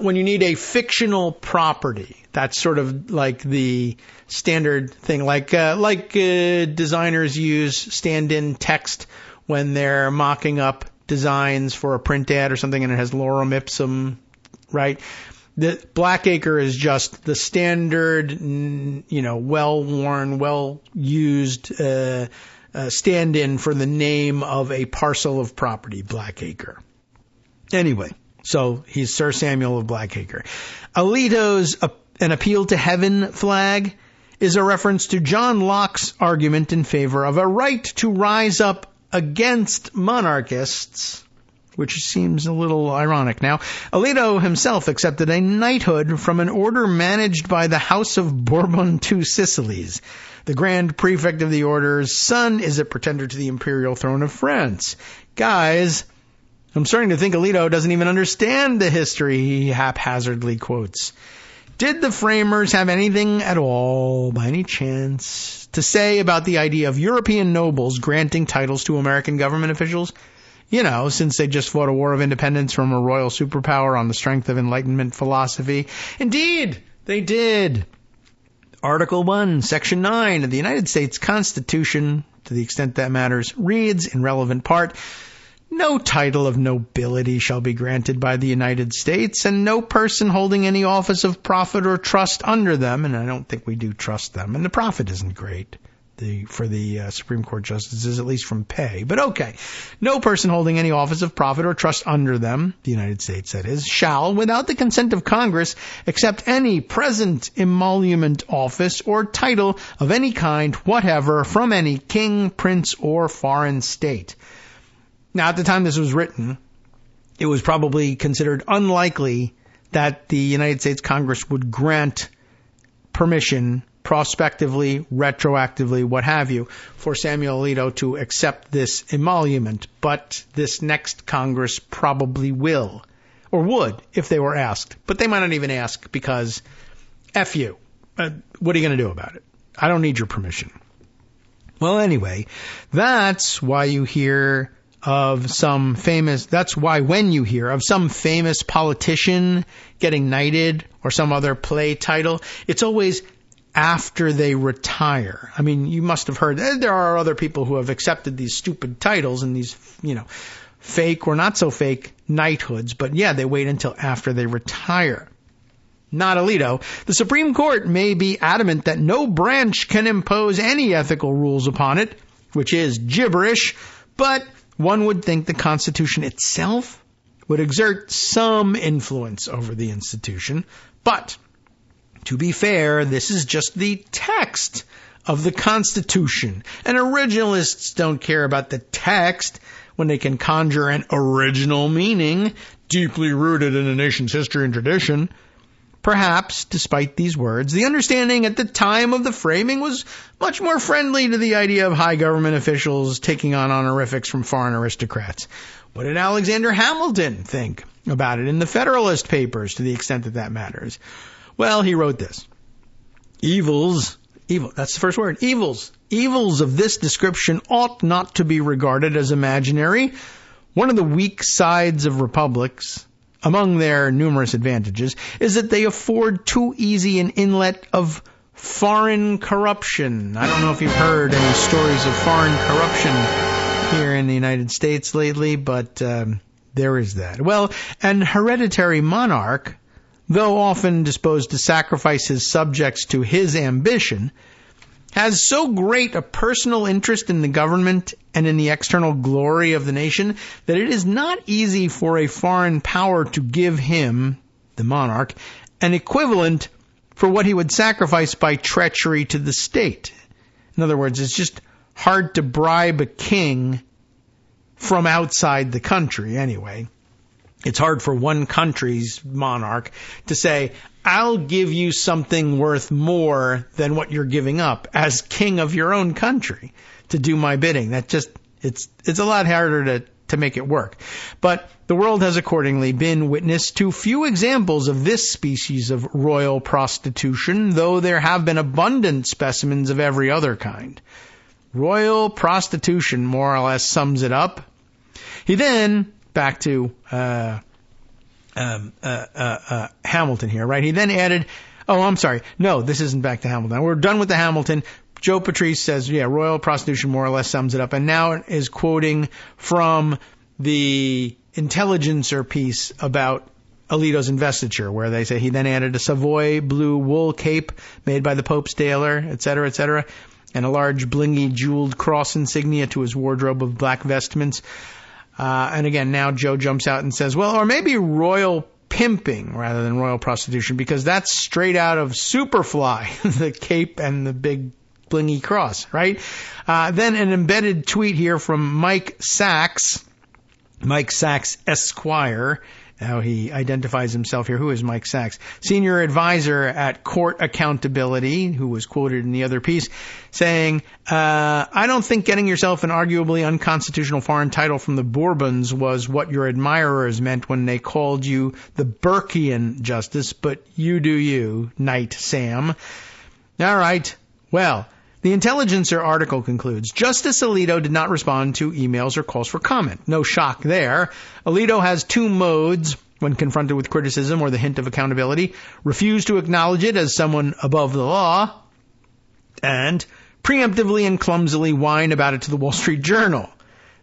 When you need a fictional property, that's sort of like the standard thing, like designers use stand-in text when they're mocking up designs for a print ad or something, and it has lorem ipsum, right? The Blackacre is just the standard, well-worn, well-used stand-in for the name of a parcel of property, Blackacre. Anyway, so he's Sir Samuel of Blackacre. Alito's An Appeal to Heaven flag is a reference to John Locke's argument in favor of a right to rise up against monarchists, which seems a little ironic now. Alito himself accepted a knighthood from an order managed by the House of Bourbon Two Sicilies. The Grand Prefect of the Order's son is a pretender to the imperial throne of France. Guys, I'm starting to think Alito doesn't even understand the history he haphazardly quotes. Did the framers have anything at all, by any chance, to say about the idea of European nobles granting titles to American government officials? You know, since they just fought a war of independence from a royal superpower on the strength of Enlightenment philosophy. Indeed, they did. Article 1, Section 9 of the United States Constitution, to the extent that matters, reads in relevant part, no title of nobility shall be granted by the United States, and no person holding any office of profit or trust under them, and I don't think we do trust them, and the profit isn't great for the Supreme Court justices, at least from pay. But okay, no person holding any office of profit or trust under them, the United States that is, shall, without the consent of Congress, accept any present emolument, office, or title of any kind whatever from any king, prince, or foreign state. Now, at the time this was written, it was probably considered unlikely that the United States Congress would grant permission prospectively, retroactively, what have you, for Samuel Alito to accept this emolument. But this next Congress probably will, or would, if they were asked. But they might not even ask because, F you. What are you going to do about it? I don't need your permission. Well, anyway, that's why you hear of some famous, that's why when you hear of some famous politician getting knighted or some other play title, it's always after they retire. I mean, you must have heard there are other people who have accepted these stupid titles and these, fake or not so fake knighthoods, but yeah, they wait until after they retire. Not Alito. The Supreme Court may be adamant that no branch can impose any ethical rules upon it, which is gibberish, but one would think the Constitution itself would exert some influence over the institution. But, to be fair, this is just the text of the Constitution. And originalists don't care about the text when they can conjure an original meaning deeply rooted in a nation's history and tradition. Perhaps, despite these words, the understanding at the time of the framing was much more friendly to the idea of high government officials taking on honorifics from foreign aristocrats. What did Alexander Hamilton think about it in the Federalist Papers, to the extent that that matters? Well, he wrote this. Evil, that's the first word, evils of this description ought not to be regarded as imaginary. One of the weak sides of republics, among their numerous advantages, is that they afford too easy an inlet of foreign corruption. I don't know if you've heard any stories of foreign corruption here in the United States lately, but there is that. Well, an hereditary monarch, though often disposed to sacrifice his subjects to his ambition, has so great a personal interest in the government and in the external glory of the nation that it is not easy for a foreign power to give him, the monarch, an equivalent for what he would sacrifice by treachery to the state. In other words, it's just hard to bribe a king from outside the country anyway. It's hard for one country's monarch to say, I'll give you something worth more than what you're giving up as king of your own country to do my bidding. That just, it's a lot harder to make it work. But the world has accordingly been witness to few examples of this species of royal prostitution, though there have been abundant specimens of every other kind. Royal prostitution more or less sums it up. He then, back to Hamilton here, right? He then added, this isn't back to Hamilton. We're done with the Hamilton. Joe Patrice says, royal prostitution more or less sums it up. And now is quoting from the Intelligencer piece about Alito's investiture, where they say he then added a Savoy blue wool cape made by the Pope's tailor, etc., and a large blingy jeweled cross insignia to his wardrobe of black vestments. And again, now Joe jumps out and says, well, or maybe royal pimping rather than royal prostitution, because that's straight out of Superfly, the cape and the big blingy cross, right? Then an embedded tweet here from Mike Sachs Esquire, How he identifies himself here. Who is Mike Sachs? Senior advisor at Court Accountability, who was quoted in the other piece, saying, I don't think getting yourself an arguably unconstitutional foreign title from the Bourbons was what your admirers meant when they called you the Burkean justice, but you do you, Knight Sam. All right. Well, the Intelligencer article concludes, Justice Alito did not respond to emails or calls for comment. No shock there. Alito has two modes when confronted with criticism or the hint of accountability: refuse to acknowledge it as someone above the law, and preemptively and clumsily whine about it to the Wall Street Journal.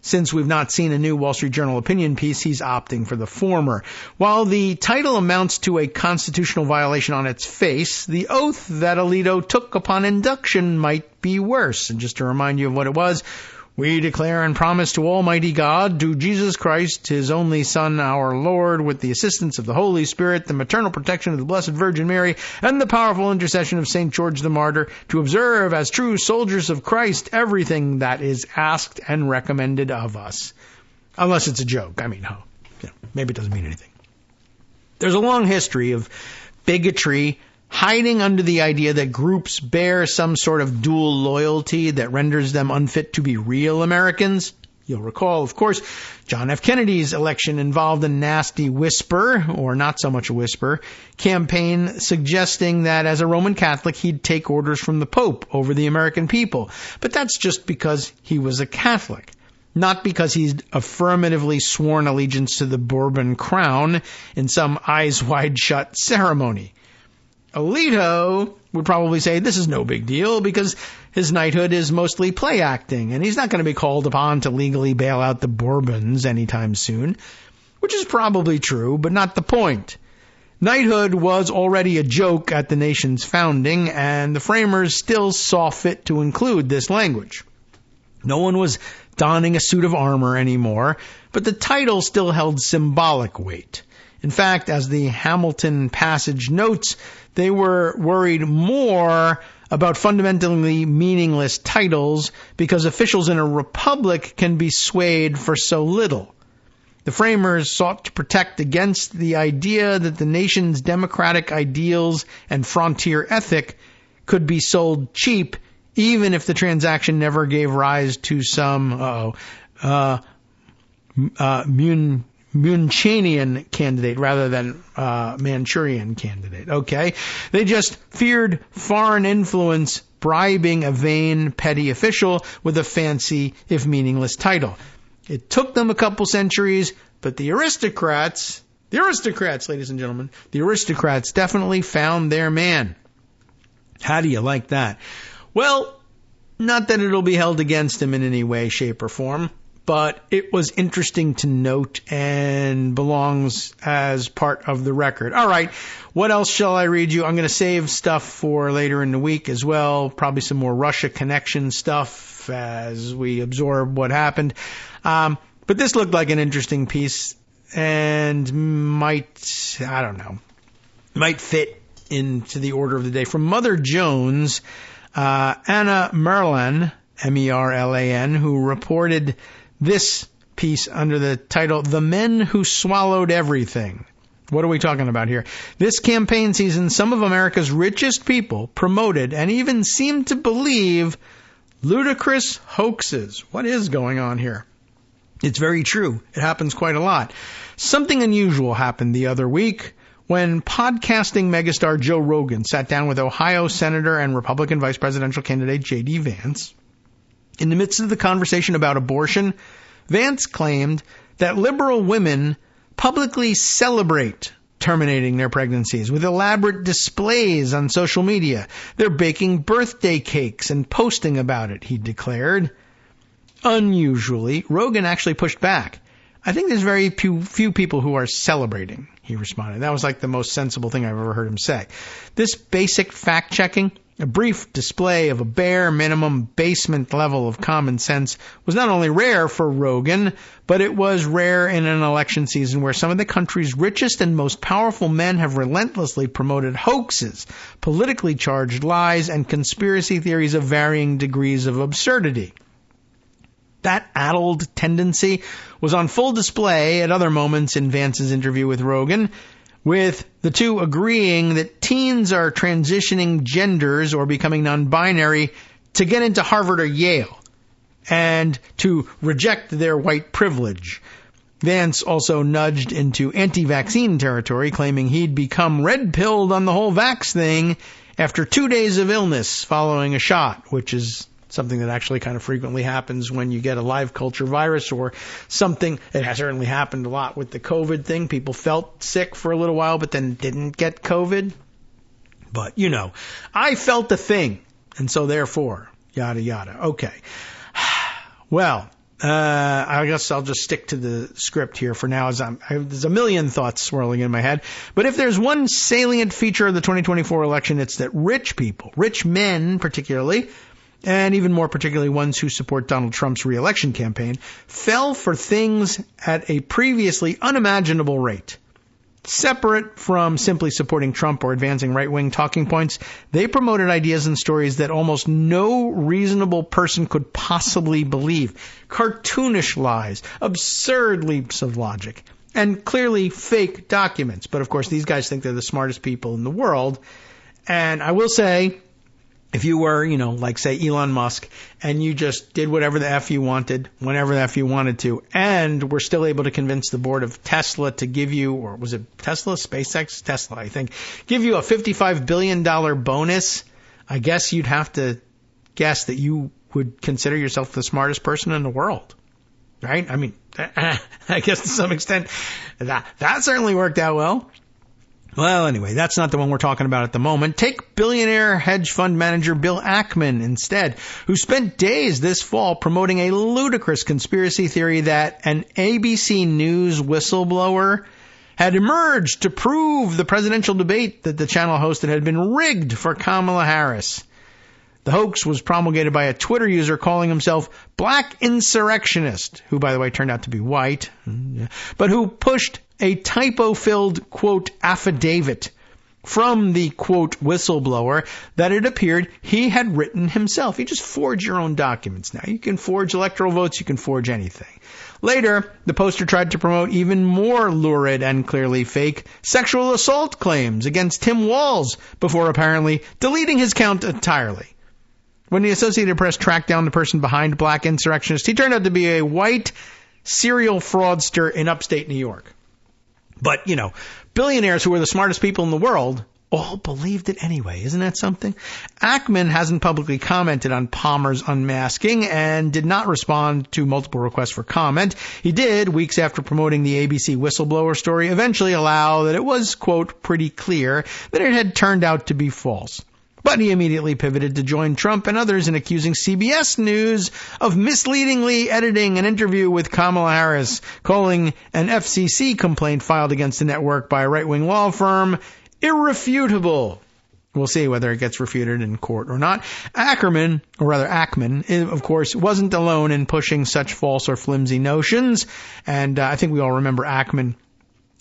Since we've not seen a new Wall Street Journal opinion piece, he's opting for the former. While the title amounts to a constitutional violation on its face, the oath that Alito took upon induction might be worse. And just to remind you of what it was, we declare and promise to Almighty God, to Jesus Christ, His only Son, our Lord, with the assistance of the Holy Spirit, the maternal protection of the Blessed Virgin Mary, and the powerful intercession of St. George the Martyr, to observe as true soldiers of Christ everything that is asked and recommended of us. Unless it's a joke. I mean, maybe it doesn't mean anything. There's a long history of bigotry hiding under the idea that groups bear some sort of dual loyalty that renders them unfit to be real Americans. You'll recall, of course, John F. Kennedy's election involved a nasty whisper, or not so much a whisper, campaign suggesting that as a Roman Catholic he'd take orders from the Pope over the American people. But that's just because he was a Catholic, not because he'd affirmatively sworn allegiance to the Bourbon crown in some eyes-wide-shut ceremony. Alito would probably say this is no big deal because his knighthood is mostly play acting, and he's not going to be called upon to legally bail out the Bourbons anytime soon, which is probably true, but not the point. Knighthood was already a joke at the nation's founding, and the framers still saw fit to include this language. No one was donning a suit of armor anymore, but the title still held symbolic weight. In fact, as the Hamilton passage notes, they were worried more about fundamentally meaningless titles because officials in a republic can be swayed for so little. The framers sought to protect against the idea that the nation's democratic ideals and frontier ethic could be sold cheap, even if the transaction never gave rise to some Munchanian candidate rather than Manchurian candidate. Okay? They just feared foreign influence bribing a vain, petty official with a fancy, if meaningless, title. It took them a couple centuries, but the aristocrats, ladies and gentlemen, the aristocrats definitely found their man. How do you like that? Well, not that it'll be held against him in any way, shape, or form, but it was interesting to note and belongs as part of the record. All right, what else shall I read you? I'm going to save stuff for later in the week as well, probably some more Russia connection stuff as we absorb what happened. But this looked like an interesting piece and might fit into the order of the day. From Mother Jones, Anna Merlan, M-E-R-L-A-N, who reported this piece under the title, The Men Who Swallowed Everything. What are we talking about here? This campaign season, some of America's richest people promoted and even seemed to believe ludicrous hoaxes. What is going on here? It's very true. It happens quite a lot. Something unusual happened the other week when podcasting megastar Joe Rogan sat down with Ohio Senator and Republican Vice Presidential candidate J.D. Vance. In the midst of the conversation about abortion, Vance claimed that liberal women publicly celebrate terminating their pregnancies with elaborate displays on social media. They're baking birthday cakes and posting about it, he declared. Unusually, Rogan actually pushed back. I think there's very few people who are celebrating, he responded. That was like the most sensible thing I've ever heard him say. This basic fact-checking, a brief display of a bare minimum basement level of common sense, was not only rare for Rogan, but it was rare in an election season where some of the country's richest and most powerful men have relentlessly promoted hoaxes, politically charged lies, and conspiracy theories of varying degrees of absurdity. That addled tendency was on full display at other moments in Vance's interview with Rogan, with the two agreeing that teens are transitioning genders or becoming non-binary to get into Harvard or Yale, and to reject their white privilege. Vance also nudged into anti-vaccine territory, claiming he'd become red-pilled on the whole vax thing after 2 days of illness following a shot, which is something that actually kind of frequently happens when you get a live culture virus or something. It has certainly happened a lot with the COVID thing. People felt sick for a little while, but then didn't get COVID. But, you know, I felt the thing, and so therefore, yada, yada. Okay. Well, I guess I'll just stick to the script here for now, as there's a million thoughts swirling in my head. But if there's one salient feature of the 2024 election, it's that rich people, rich men particularly, and even more particularly ones who support Donald Trump's re-election campaign, fell for things at a previously unimaginable rate. Separate from simply supporting Trump or advancing right-wing talking points, they promoted ideas and stories that almost no reasonable person could possibly believe. Cartoonish lies, absurd leaps of logic, and clearly fake documents. But of course, these guys think they're the smartest people in the world. And I will say, if you were, like say Elon Musk, and you just did whatever the F you wanted, whenever the F you wanted to, and were still able to convince the board of Tesla to give you, or was it Tesla? SpaceX? Tesla, I think, give you a $55 billion bonus, I guess you'd have to guess that you would consider yourself the smartest person in the world. Right? I mean, I guess to some extent, that certainly worked out well. Well, anyway, that's not the one we're talking about at the moment. Take billionaire hedge fund manager Bill Ackman instead, who spent days this fall promoting a ludicrous conspiracy theory that an ABC News whistleblower had emerged to prove the presidential debate that the channel hosted had been rigged for Kamala Harris. The hoax was promulgated by a Twitter user calling himself Black Insurrectionist, who, by the way, turned out to be white, but who pushed a typo-filled, quote, affidavit from the, quote, whistleblower that it appeared he had written himself. You just forge your own documents now. You can forge electoral votes. You can forge anything. Later, the poster tried to promote even more lurid and clearly fake sexual assault claims against Tim Walz before apparently deleting his account entirely. When the Associated Press tracked down the person behind Black Insurrectionist, he turned out to be a white serial fraudster in upstate New York. But, billionaires who were the smartest people in the world all believed it anyway. Isn't that something? Ackman hasn't publicly commented on Palmer's unmasking and did not respond to multiple requests for comment. He did, weeks after promoting the ABC whistleblower story, eventually allow that it was, quote, pretty clear that it had turned out to be false. But he immediately pivoted to join Trump and others in accusing CBS News of misleadingly editing an interview with Kamala Harris, calling an FCC complaint filed against the network by a right-wing law firm irrefutable. We'll see whether it gets refuted in court or not. Ackman, of course, wasn't alone in pushing such false or flimsy notions. And I think we all remember Ackman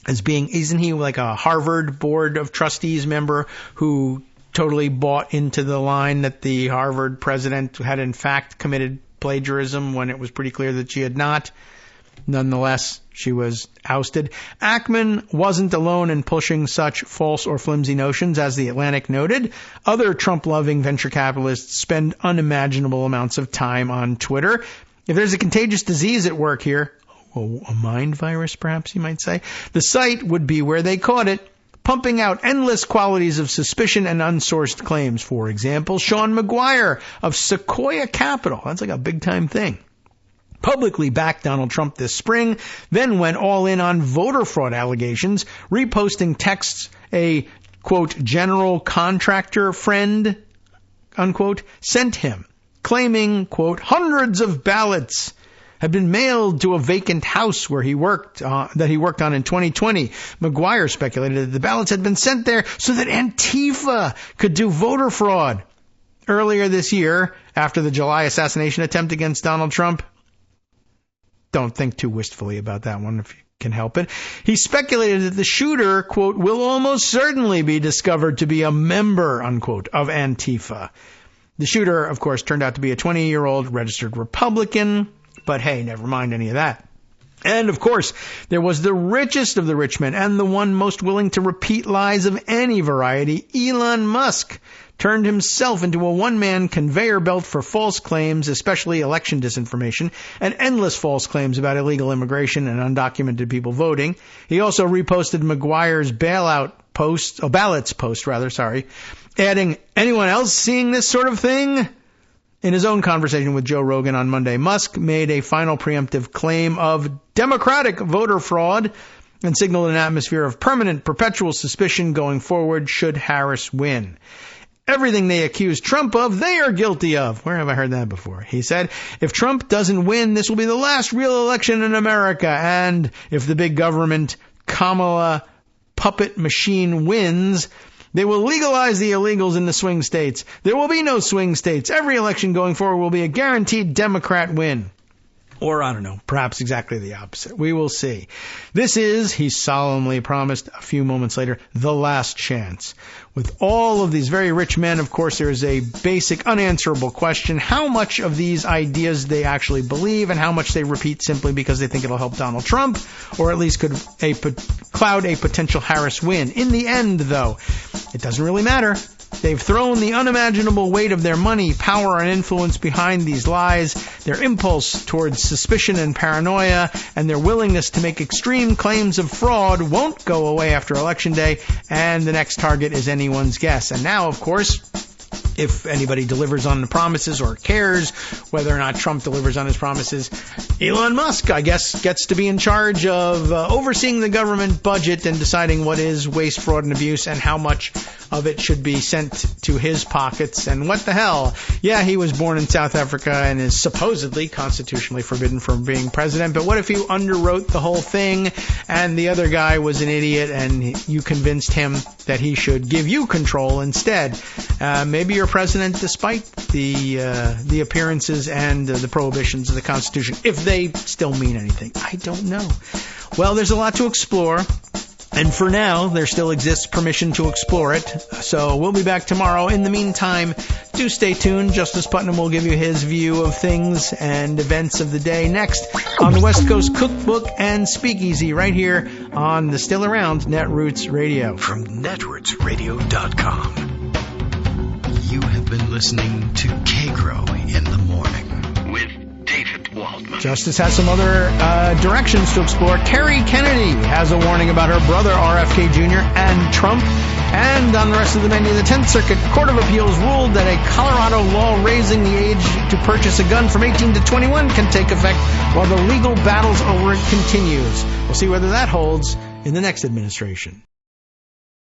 as being, isn't he like a Harvard Board of Trustees member who totally bought into the line that the Harvard president had in fact committed plagiarism when it was pretty clear that she had not. Nonetheless, she was ousted. Ackman wasn't alone in pushing such false or flimsy notions, as The Atlantic noted. Other Trump-loving venture capitalists spend unimaginable amounts of time on Twitter. If there's a contagious disease at work here, a mind virus perhaps you might say, the site would be where they caught it, pumping out endless qualities of suspicion and unsourced claims. For example, Sean McGuire of Sequoia Capital, that's like a big-time thing, publicly backed Donald Trump this spring, then went all in on voter fraud allegations, reposting texts a, quote, general contractor friend, unquote, sent him, claiming, quote, hundreds of ballots had been mailed to a vacant house where he worked on in 2020. McGuire speculated that the ballots had been sent there so that Antifa could do voter fraud. Earlier this year, after the July assassination attempt against Donald Trump, don't think too wistfully about that one if you can help it, he speculated that the shooter, quote, will almost certainly be discovered to be a member, unquote, of Antifa. The shooter, of course, turned out to be a 20-year-old registered Republican, But hey, never mind any of that. And, of course, there was the richest of the rich men and the one most willing to repeat lies of any variety, Elon Musk. Turned himself into a one-man conveyor belt for false claims, especially election disinformation, and endless false claims about illegal immigration and undocumented people voting. He also reposted McGuire's ballots post, adding, anyone else seeing this sort of thing? In his own conversation with Joe Rogan on Monday, Musk made a final preemptive claim of Democratic voter fraud and signaled an atmosphere of permanent, perpetual suspicion going forward should Harris win. Everything they accuse Trump of, they are guilty of. Where have I heard that before? He said, if Trump doesn't win, this will be the last real election in America. And if the big government Kamala puppet machine wins, they will legalize the illegals in the swing states. There will be no swing states. Every election going forward will be a guaranteed Democrat win. Or, I don't know, perhaps exactly the opposite. We will see. This is, he solemnly promised a few moments later, the last chance. With all of these very rich men, of course, there is a basic unanswerable question. How much of these ideas they actually believe and how much they repeat simply because they think it'll help Donald Trump, or at least could cloud a potential Harris win. In the end, though, it doesn't really matter. They've thrown the unimaginable weight of their money, power, and influence behind these lies, their impulse towards suspicion and paranoia, and their willingness to make extreme claims of fraud won't go away after Election Day, and the next target is anyone's guess. And now, of course, if anybody delivers on the promises or cares whether or not Trump delivers on his promises, Elon Musk, I guess, gets to be in charge of overseeing the government budget and deciding what is waste, fraud, and abuse and how much of it should be sent to his pockets. And what the hell? Yeah, he was born in South Africa and is supposedly constitutionally forbidden from being president. But what if you underwrote the whole thing and the other guy was an idiot and you convinced him that he should give you control instead? Maybe you're president despite the appearances and the prohibitions of the Constitution, if they still mean anything. I don't know. Well, there's a lot to explore. And for now, there still exists permission to explore it. So we'll be back tomorrow. In the meantime, do stay tuned. Justice Putnam will give you his view of things and events of the day next on the West Coast Cookbook and Speakeasy right here on the Still Around Netroots Radio. From netrootsradio.com. You have been listening to Kagro in the Morning with David Waldman. Justice has some other directions to explore. Terry Kennedy has a warning about her brother RFK Jr. and Trump. And on the rest of the menu, the 10th Circuit Court of Appeals ruled that a Colorado law raising the age to purchase a gun from 18 to 21 can take effect while the legal battles over it continues. We'll see whether that holds in the next administration.